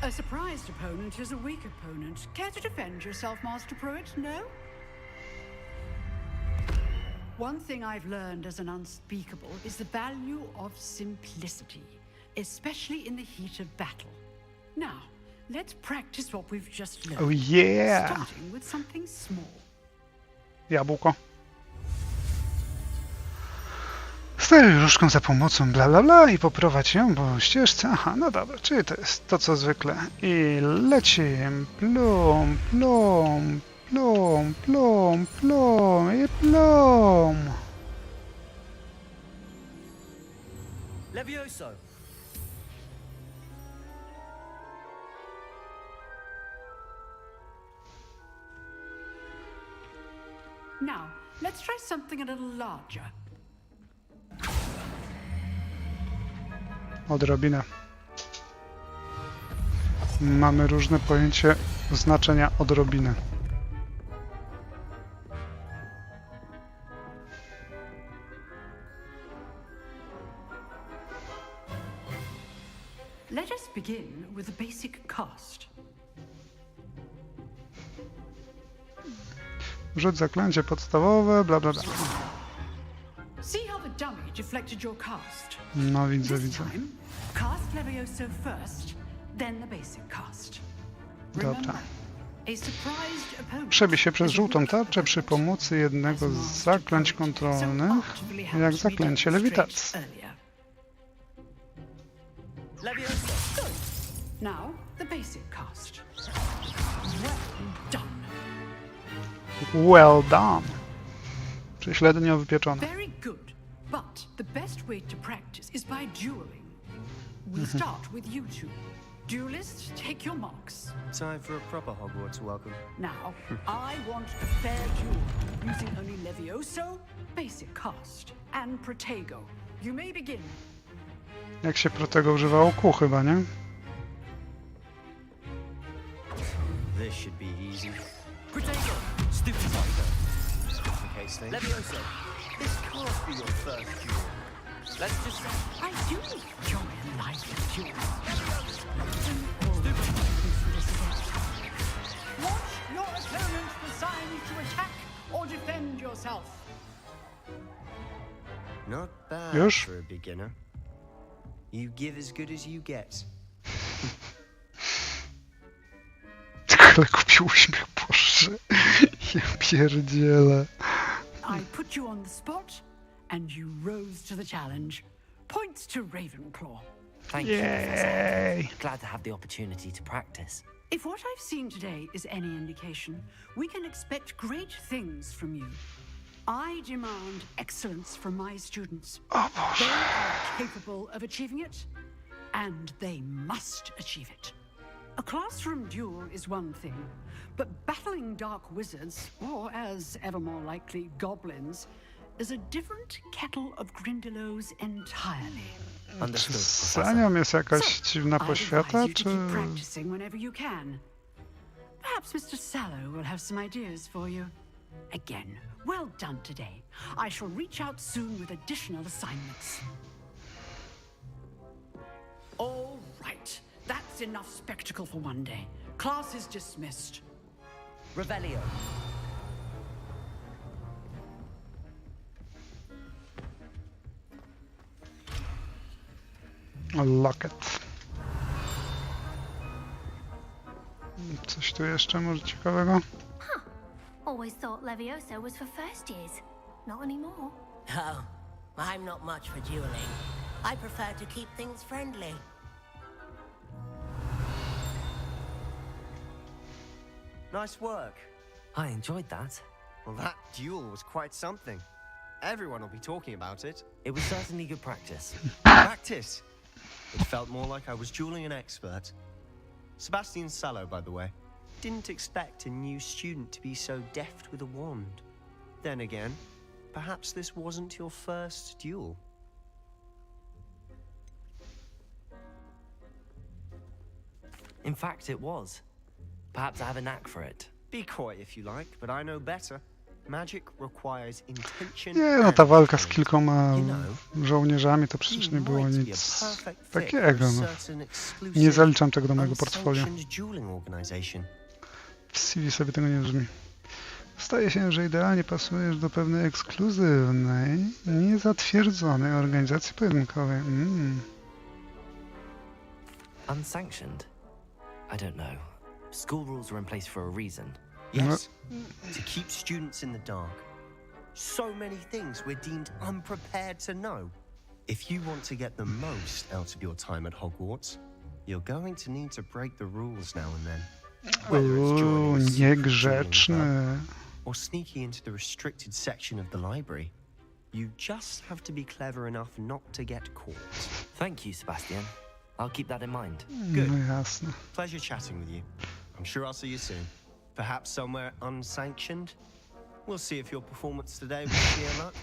A surprised opponent is a weak opponent. Care to defend yourself, Master Pruitt? No? One thing I've learned as an unspeakable is the value of simplicity, especially in the heat of battle. Now, let's practice what we've just learned. Oh yeah! Starting with something small. Jabłko. Steruj różdżką za pomocą bla bla bla i poprowadź ją po ścieżce. Aha, no dobra, czyli to jest to co zwykle. I leci. Plum, plum, plum, plum, plum i plum. Levioso. Now, let's try something a little larger. Odrobinę. Mamy różne pojęcie znaczenia odrobiny. Let us begin with a basic cast. Rzuć zaklęcie podstawowe, bla bla bla. See how the dummy deflected your cast? No widzę, This widzę. time, cast Levioso first, then the basic cast. Dobra. Remember, a surprised opponent Przebij się przez is a żółtą weak tarczę przy pomocy jednego z zaklęć kontrolnych, jak zaklęcie lewitacji. Levioso. Now, the basic cast. Well done. Well done. Czyli ślednio wypieczone. Very good. But the best way to practice is by dueling. We'll start with you two. Duelists, take your marks. Time for a proper Hogwarts welcome. Now, I want a fair duel, using only Levioso, basic cast, and Protego. You may begin. Jak się protego używało kół chyba, nie? This should be easy. Protego! Stupid Protego. Levioso, this can't be your first duel. Let's just say I do enjoy life duels. Watch your opponent decide to attack or defend yourself. not bad Już? for a beginner. You give as good as you get. Ale kupił uśmiech, Boże. Ja pierdzielę. I put you on the spot, and you rose to the challenge. Points to Ravenclaw. Thank you, Professor. Yay! Glad to have the opportunity to practice. If what I've seen today is any indication, we can expect great things from you. I demand excellence from my students. O They Boże. are capable of achieving it, and they must achieve it. A classroom duel is one thing, but battling dark wizards, or as ever more likely, goblins, is a different kettle of Grindylows entirely. Understood, Z Professor. Anią jest jakaś dziwna I'd poświata, advise you to czy... keep practicing whenever you can. Perhaps Mr. Sallow will have some ideas for you. Again, well done today. I shall reach out soon with additional assignments. All right. That's enough spectacle for one day. Class is dismissed. Revelio. Locket. Coś tu jeszcze może ciekawego? Always thought Levioso was for first years. Not anymore. Oh, I'm not much for dueling. I prefer to keep things friendly. Nice work. I enjoyed that. Well, that duel was quite something. Everyone will be talking about it. It was certainly good practice. Practice? It felt more like I was dueling an expert. Sebastian Sallow, by the way. Didn't expect a new student to be so deft with a wand. Then again, perhaps this wasn't your first duel. In fact, it was. Perhaps I have a knack for it. Be coy if you like, but I know better. Magic requires intention. Nie, no ta walka z kilkoma żołnierzami to przecież nie było nic takiego. No. Nie zaliczam tego do mojego portfolio. W CV sobie tego nie brzmi. Zdaje się, że idealnie pasujesz do pewnej ekskluzywnej, niezatwierdzonej organizacji pojedynkowej. Unsanctioned? I don't know. School rules are in place for a reason. Yes, to keep students in the dark. So many things we're deemed unprepared to know. If you want to get the most out of your time at Hogwarts, you're going to need to break the rules now and then. Whether it's joining a niegrzeczny. Or sneaking into the restricted section of the library, you just have to be clever enough not to get caught. Thank you, Sebastian. I'll keep that in mind. Good. No jasne. Pleasure chatting with you. I'm sure I'll see you soon. Perhaps somewhere unsanctioned? We'll see if your performance today was sheer luck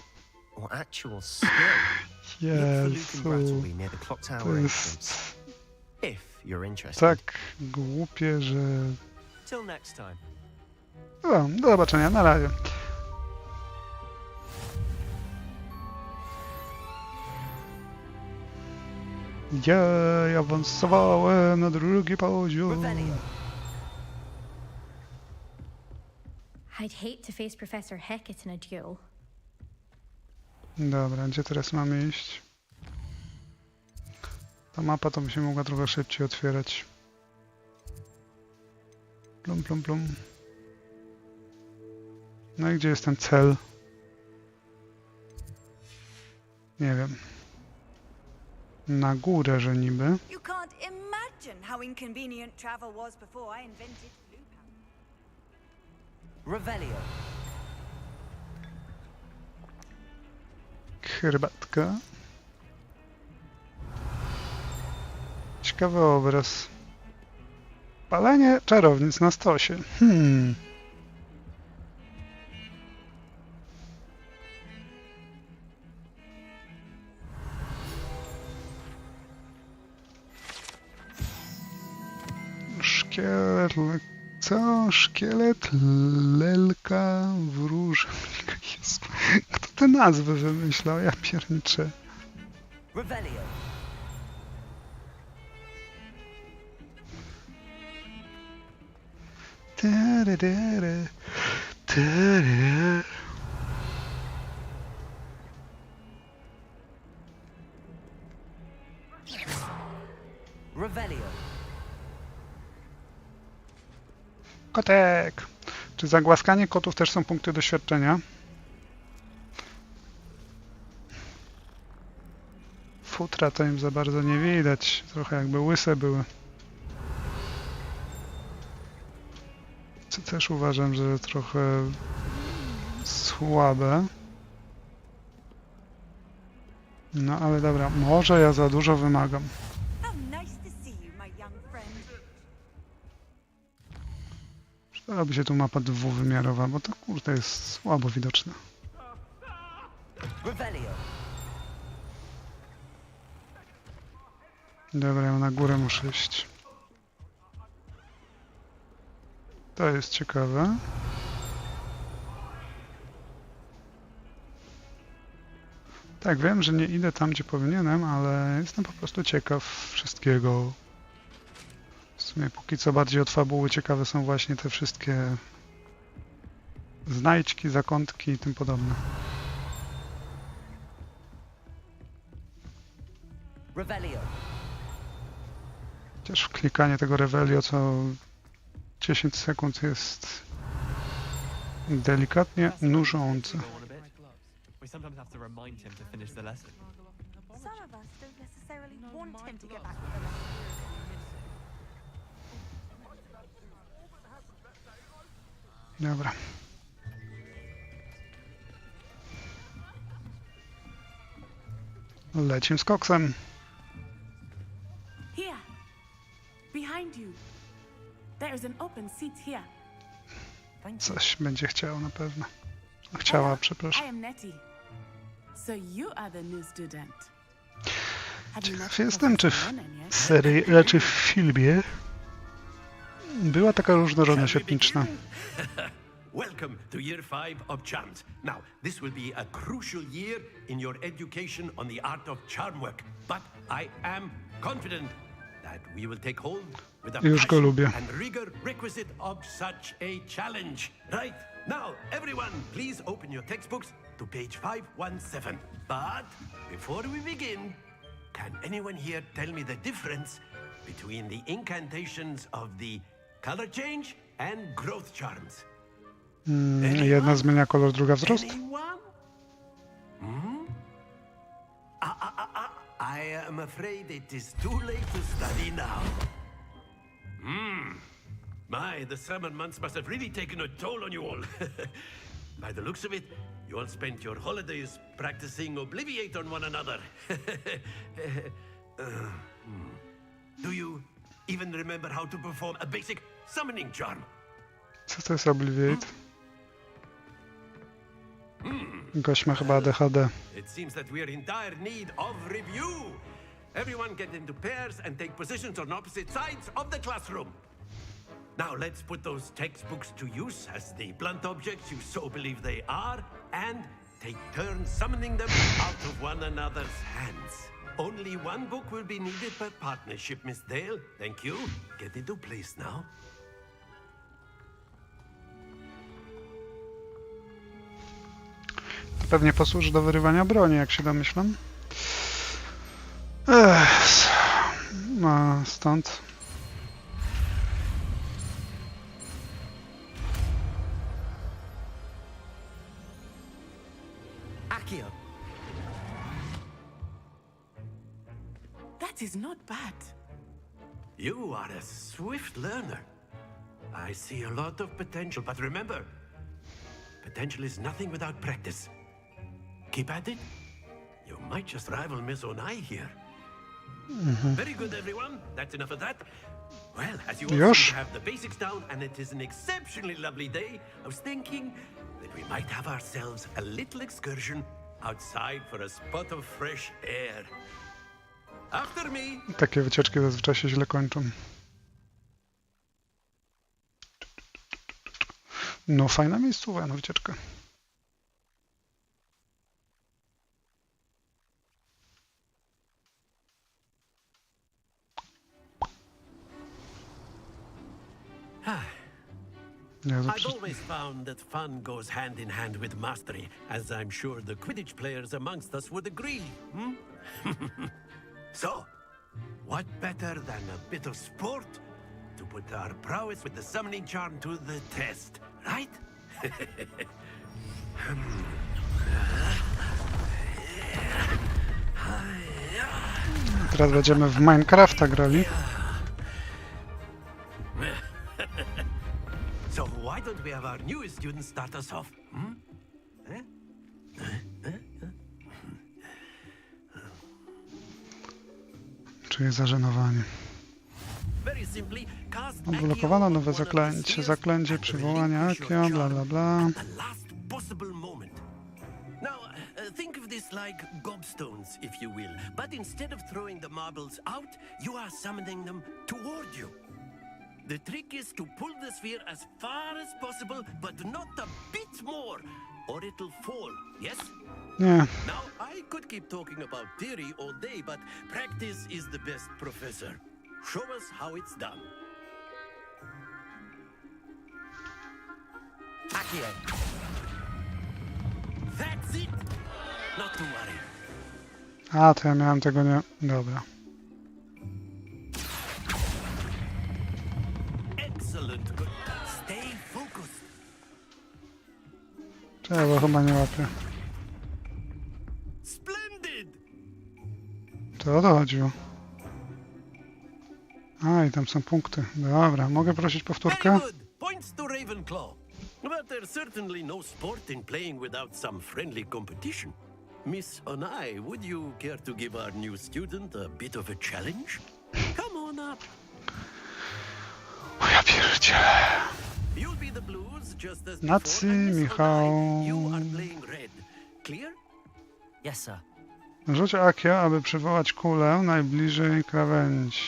or actual skill. Look for Luke and Brattleby near the clock tower entrance. If you're interested. Tak głupie, że... Till next time. No, do zobaczenia, na razie. Ja awansowałem na drugi poziom. I'd hate to face Professor Hecat in a duel. Dobra, gdzie teraz mamy iść? Ta mapa to by się mogła trochę szybciej otwierać. Plum, plum, plum. No i gdzie jest ten cel? Nie wiem. Na górę, że niby. You can't imagine how inconvenient travel was before I invented blue powder. Revelio. Herbatka. Ciekawy obraz. Palenie czarownic na stosie. Szkielet... Co? Szkielet lelka wróżbnika. Jezu. Kto te nazwy wymyślał? Ja pierniczę. Revelio. Revelio. Kotek! Czy za głaskanie kotów też są punkty doświadczenia? Futra to im za bardzo nie widać. Trochę jakby łyse były. Co też uważam, że trochę słabe. No ale dobra, może ja za dużo wymagam. Przydałaby się tu mapa dwuwymiarowa, bo to kurde jest słabo widoczne. Dobra, ja na górę muszę iść. To jest ciekawe. Tak, wiem, że nie idę tam, gdzie powinienem, ale jestem po prostu ciekaw wszystkiego. W sumie póki co bardziej od fabuły ciekawe są właśnie te wszystkie znajdźki, zakątki i tym podobne. Revelio. Chociaż klikanie tego Revelio co 10 sekund jest delikatnie nużące. We sometimes have to remind him to finish the lesson. Some of us don't necessarily want him to get back to the lesson. Dobra. Lecim z koksem. Here. Behind you. There is an open seat here. Coś będzie chciał na pewno. Chciała, przepraszam. I am Nettie. So you are the new student. Ciekaw jestem, czy w serii, raczej w filmie była taka różnorodność etniczna. Welcome to year 5 of charms. Now, this will be a crucial year in your education on the art of charm work. But I am confident that we will take hold with the Już go lubię. and rigor requisite of such a challenge. Right? Now, everyone, please open your textbooks to page 517. But before we begin, can anyone here tell me the difference between the incantations of the color change and growth charms? Jedna zmienia kolor, druga wzrost. I am afraid it is too late to study now. My, the summer months must have really taken a toll on you all. By the looks of it, you all spent your holidays practicing Obliviate on one another. Do you even remember how to perform a basic summoning charm? Co to jest Obliviate? Gość ma chyba ADHD. It seems that we are in dire need of review. Everyone get into pairs and take positions on opposite sides of the classroom. Now let's put those textbooks to use as the blunt objects you so believe they are, and take turns summoning them out of one another's hands. Only one book will be needed per partnership, Miss Dale. Thank you. Get into place now. Pewnie posłuży do wyrywania broni, jak się domyślam. No, stąd. Akio. That is not bad. You are a swift learner. I see a lot of potential, but remember, potential is nothing without practice. Keep at it. You might just rival Miss Onai here. Very good, everyone. That's enough of that. Well, as you all seem to have the basics down, and it is an exceptionally lovely day, I was thinking that we might have ourselves a little excursion outside for a spot of fresh air. After me. Takie wycieczki zazwyczaj się źle kończą. No, fajna miejscowa na wycieczkę. I've always found that fun goes hand in hand with mastery, as I'm sure the Quidditch players amongst us would agree. So, what better than a bit of sport to put our prowess with the summoning charm to the test, right? Teraz będziemy w Minecrafta grali. So why don't we have our newest student start us off? Czuję zażenowanie. Odblokowano nowe zaklęcie. Zaklęcie przywołania Akio, bla bla bla. Think of this like gobstones, if you will. But instead of throwing the marbles out, you are summoning them toward you. The trick is to pull the sphere as far as possible, but not a bit more, or it'll fall, yes? Yeah. Now, I could keep talking about theory all day, but practice is the best professor. Show us how it's done. Akio. That's it! Not to worry. A, to ja miałem tego nie... Dobra. Excellent. Good. Stay focused. Czego chyba nie łapię. Splendid. To o to chodziło. A, i tam są punkty. Dobra, mogę prosić powtórkę? Points to Ravenclaw. But there's certainly no sport in playing without some friendly competition. Miss Onai, would you care to give our new student a bit of a challenge? Come on up. O ja pierdzielę. You'll be the blues just as Nacy, before, and Miss Michał. Onai, you are playing red. Clear? Yes, sir. Rzuć Akio, aby przywołać kulę najbliżej krawędzi.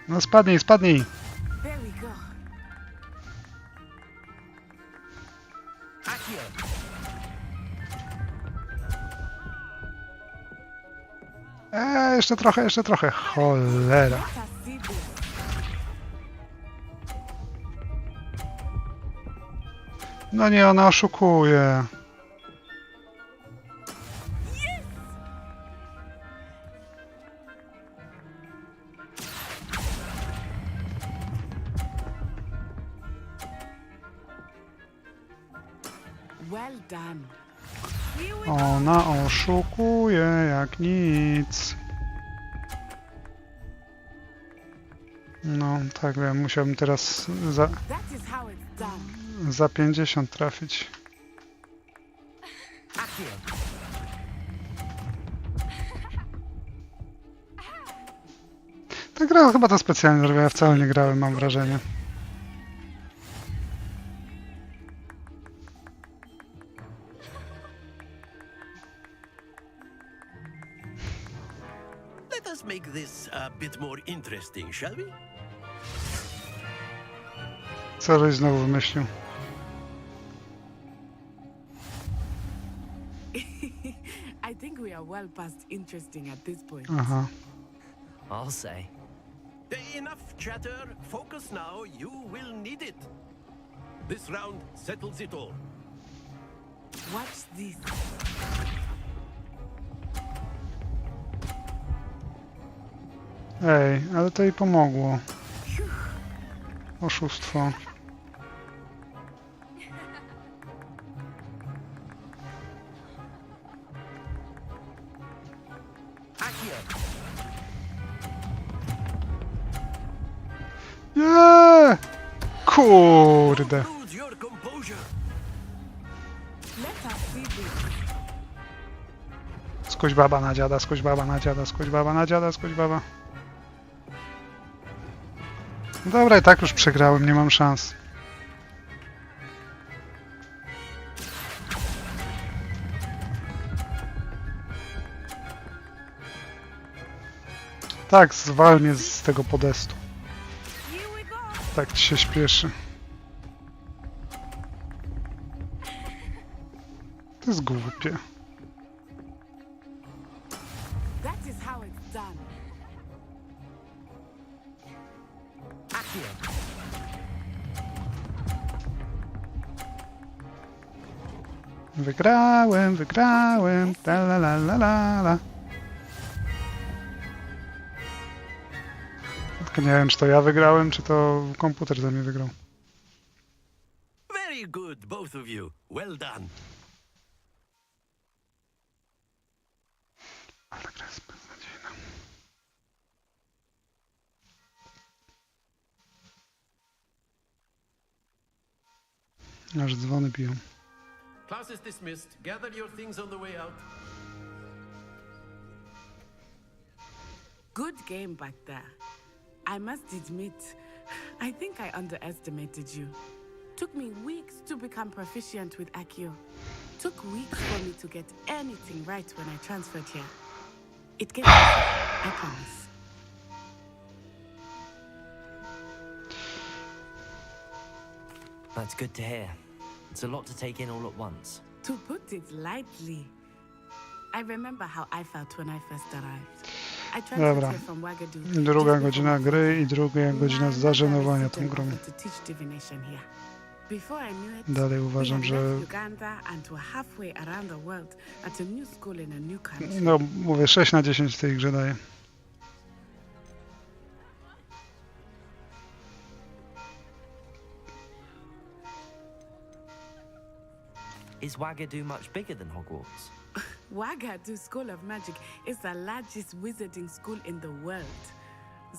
No spadnij, spadnij! There we go. Jeszcze trochę, jeszcze trochę. Cholera. Let us see this. No nie, ona oszukuje. Well done. Ona oszukuje jak nic. No, tak wiem, musiałbym teraz That is how it's done. za 50 trafić. Ta gra chyba to specjalnie zrobiła, ja wcale nie grałem, mam wrażenie. Let us make this a bit more interesting, shall we? Co żeś znowu wymyślił? I think we are well past interesting at this point. Aha. I'll say. Enough chatter. Focus now. You will need it. This round settles it all. Watch this. Ej, ale to jej pomogło. Oszustwo. Nie! Kurde. Lose your composure. Let us see this. Skuś baba na dziada, skuś baba na dziada, skuś baba na dziada, skuś baba. Dobra, i tak już przegrałem, nie mam szans. Tak, zwal mnie z tego podestu. Tak ci się śpieszy. To jest głupie. That is how it's done. Wygrałem, wygrałem, la la la la la la. Tylko nie wiem, czy to ja wygrałem, czy to komputer za mnie wygrał. Very good, both of you. Well done. Ale gra jest beznadziejna. Aż dzwony biją. Class is dismissed. Gather your things on the way out. Good game back there. I must admit, I think I underestimated you. Took me weeks to become proficient with Accio. Took weeks for me to get anything right when I transferred here. It gets better, I promise. That's good to hear. It's a lot to take in all at once. To put it lightly, I remember how I felt when I first arrived. I transferred Dobra. here from Wagadu. Druga godzina gry i druga godzina zażenowania tą grą. To teach divination here. Before I knew it, Dalej uważam, we had że... left Uganda and were halfway around the world at a new school in a new country. No, mówię, 6 na 10 w tej grze daje. Is Wagadu much bigger than Hogwarts? Wagadu School of Magic is the largest wizarding school in the world.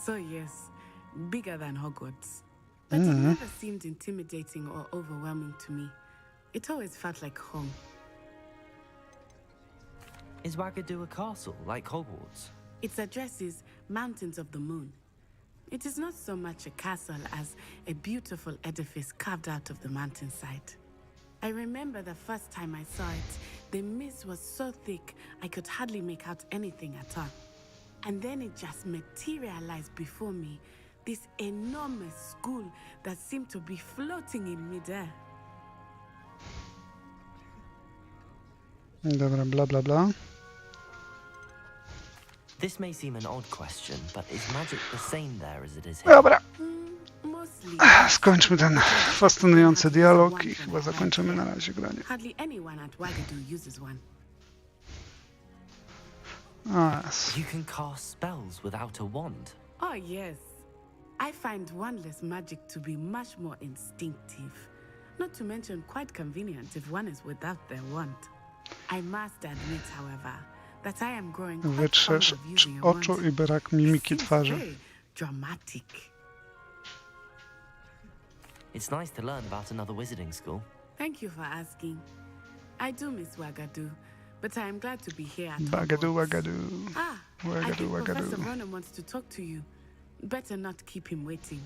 So yes, bigger than Hogwarts. But it never seemed intimidating or overwhelming to me. It always felt like home. Is Wagadu a castle, like Hogwarts? Its address is Mountains of the Moon. It is not so much a castle as a beautiful edifice carved out of the mountainside. I remember the first time I saw it, the mist was so thick I could hardly make out anything at all. And then it just materialized before me, this enormous school that seemed to be floating in midair. Dobra, bla bla bla. This may seem an odd question, but is magic the same there as it is here? Dobra. Skończmy ten fascynujący dialog i chyba zakończymy na razie granie. Hardly anyone at Wagadu uses one. Yes. You can cast spells without a wand. Oh yes. I find wandless magic to be much more instinctive. Not to mention quite convenient if one is without their wand. I must admit, however, that I am growing quite fond Wytrzesz of using a wand. oczu i brak mimiki It seems twarzy. very dramatic. It's nice to learn about another wizarding school. Thank you for asking. I do miss Wagadu, but I am glad to be here at Wagadu, Hogwarts. Wagadu. Ah, I Wagadu, think Professor Wagadu. Ronan wants to talk to you. Better not keep him waiting.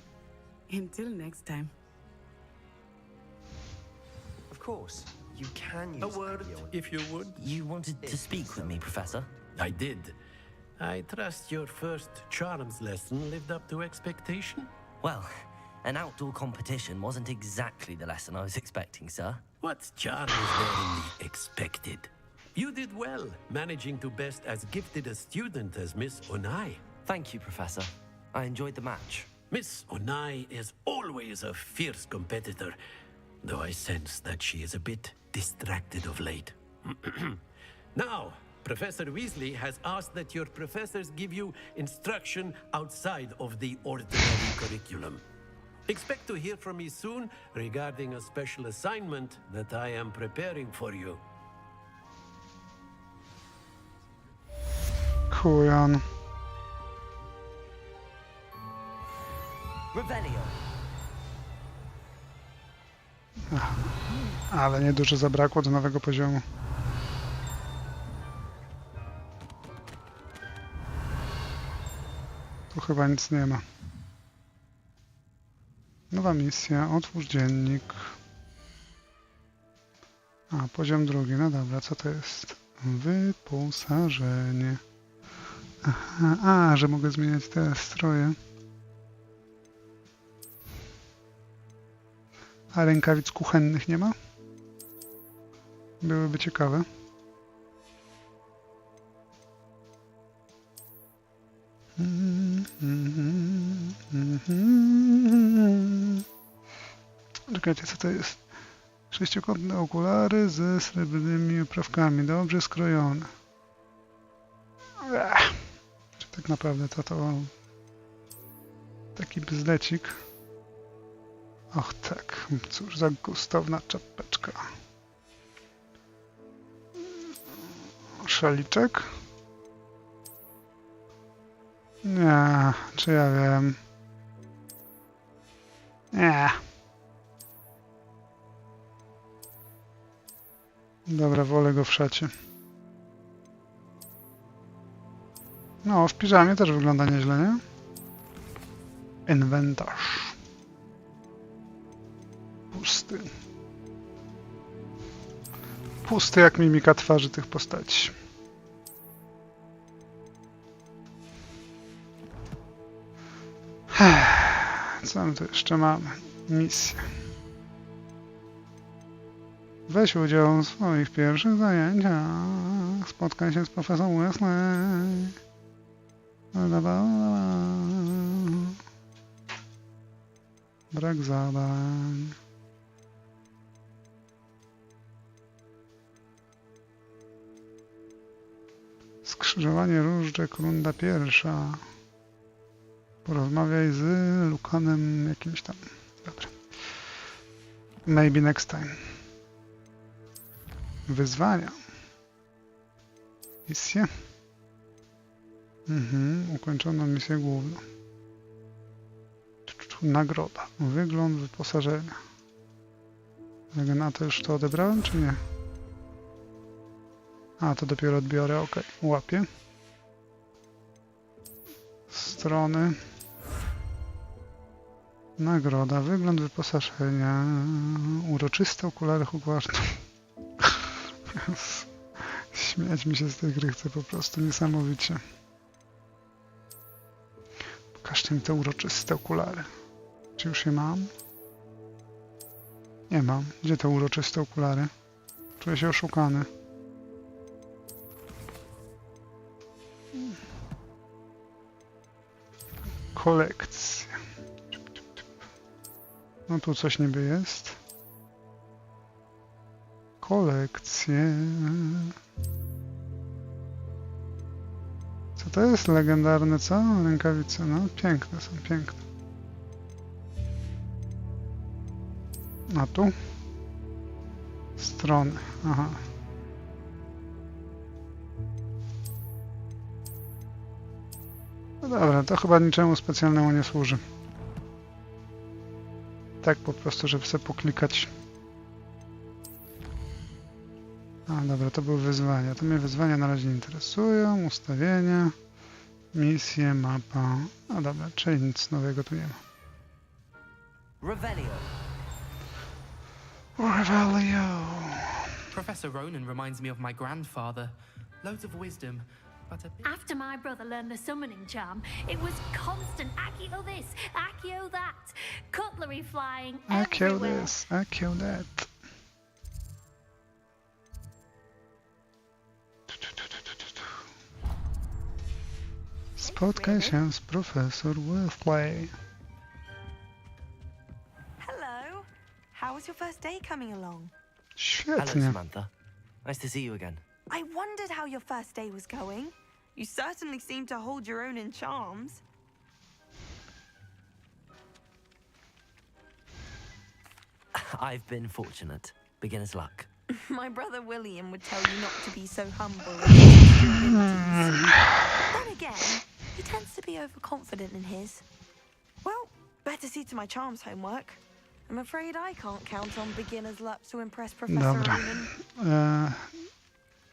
Until next time. Of course, you can use A word, Accio. if you would. You wanted to speak with me, Professor? I did. I trust your first charms lesson lived up to expectation? Well, an outdoor competition wasn't exactly the lesson I was expecting, sir. What charm is there in the expected? You did well, managing to best as gifted a student as Miss Onai. Thank you, Professor. I enjoyed the match. Miss Onai is always a fierce competitor, though I sense that she is a bit distracted of late. Now, Professor Weasley has asked that your professors give you instruction outside of the ordinary curriculum. Expect to hear from me soon regarding a special assignment that I am preparing for you. Kujon. Revelio. Ale niedużo zabrakło do nowego poziomu. Tu chyba nic nie ma. Nowa misja, otwórz dziennik. A, poziom drugi, no dobra, co to jest? Wyposażenie. Aha, że mogę zmieniać te stroje. A rękawic kuchennych nie ma? Byłyby ciekawe. Czekajcie, co to jest? Sześciokątne okulary ze srebrnymi oprawkami. Dobrze skrojone. Czy tak naprawdę to taki bzdecik? Och tak, cóż za gustowna czapeczka. Szaliczek? Nie, czy ja wiem? Nie. Dobra, wolę go w szacie. No, w piżamie też wygląda nieźle, nie? Inwentarz. Pusty. Pusty jak mimika twarzy tych postaci. Co my tu jeszcze mamy? Misja. Weź udział w swoich pierwszych zajęciach. Spotkaj się z profesorem Weasley. Brak zadań. Skrzyżowanie różdżek, runda pierwsza. Porozmawiaj z Lukanem jakimś tam. Dobra. Maybe next time. Wyzwania. Misje. Ukończono misję główną. Nagroda. Wygląd wyposażenia. Na to już to odebrałem, czy nie? A, to dopiero odbiorę. Ok. Łapię. Strony. Nagroda. Wygląd wyposażenia. Uroczyste okulary Hogwartu. Śmiać mi się z tej gry chce po prostu niesamowicie. Pokażcie mi te uroczyste okulary. Czy już je mam? Nie mam. Gdzie te uroczyste okulary? Czuję się oszukany. Kolekcja. No tu coś niby jest. Kolekcje. Co to jest? Legendarne co? Rękawice. No, piękne są, piękne. A tu? Strony. Aha. No dobra, to chyba niczemu specjalnemu nie służy. Tak po prostu, żeby sobie poklikać. A dobra, to były wyzwania. To mnie wyzwania na razie nie interesują. Ustawienia, misje, mapa. A dobra, czyli nic nowego tu nie ma. Revelio. Revelio. Professor Ronan reminds me of my grandfather. Loads of wisdom, but a bit... After my brother learned the summoning charm, it was constant Accio this, Accio that, cutlery flying Accio everywhere. this, Accio that. Spotkaj się z profesor Weasley. Hello. How was your first day coming along? Hello, Świetnie. Samantha. Nice to see you again. I wondered how your first day was going. You certainly seem to hold your own in charms. I've been fortunate. Beginner's luck. My brother William would tell you not to be so humble and trust your abilities. Then again, he tends to be overconfident in his. Well, better see to my charms homework. I'm afraid I can't count on beginner's luck to impress Professor Dobra. Ronan.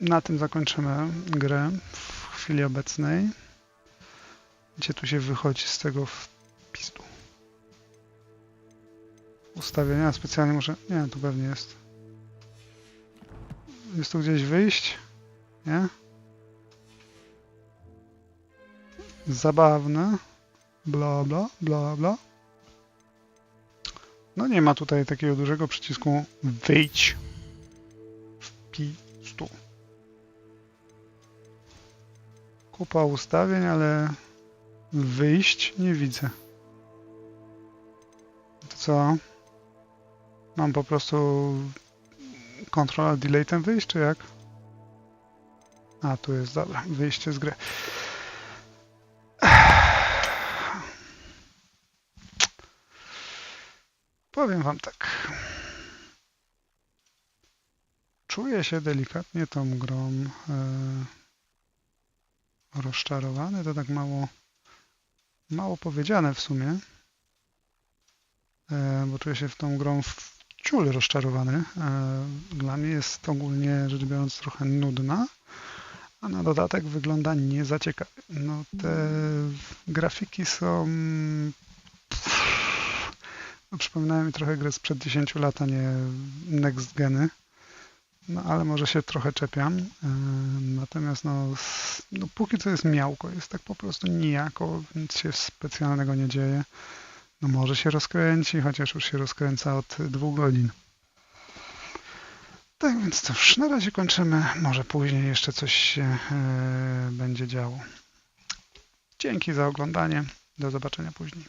Na tym zakończymy grę w chwili obecnej. Gdzie tu się wychodzi z tego wpisu? Ustawienia specjalnie muszę... Nie, tu pewnie jest. Jest tu gdzieś wyjść? Nie? Zabawne. Bla, bla, bla, bla. No nie ma tutaj takiego dużego przycisku wyjdź. Wpisu. Kupa ustawień, ale wyjść nie widzę. To co? Mam po prostu Ctrl Delete'em wyjść, czy jak? A, tu jest, dobra, wyjście z gry. Powiem wam tak. Czuję się delikatnie tą grą rozczarowany, to tak mało powiedziane w sumie, bo czuję się w tą grą ciul rozczarowany. Dla mnie jest ogólnie rzecz biorąc trochę nudna, a na dodatek wygląda nie za ciekawie. No, te grafiki są... No, przypominają mi trochę grę sprzed 10 lat, a nie next geny. No ale może się trochę czepiam. Natomiast no póki co jest miałko, jest tak po prostu nijako, nic się specjalnego nie dzieje. No może się rozkręci, chociaż już się rozkręca od 2 godzin. Tak więc cóż, na razie kończymy. Może później jeszcze coś się będzie działo. Dzięki za oglądanie. Do zobaczenia później.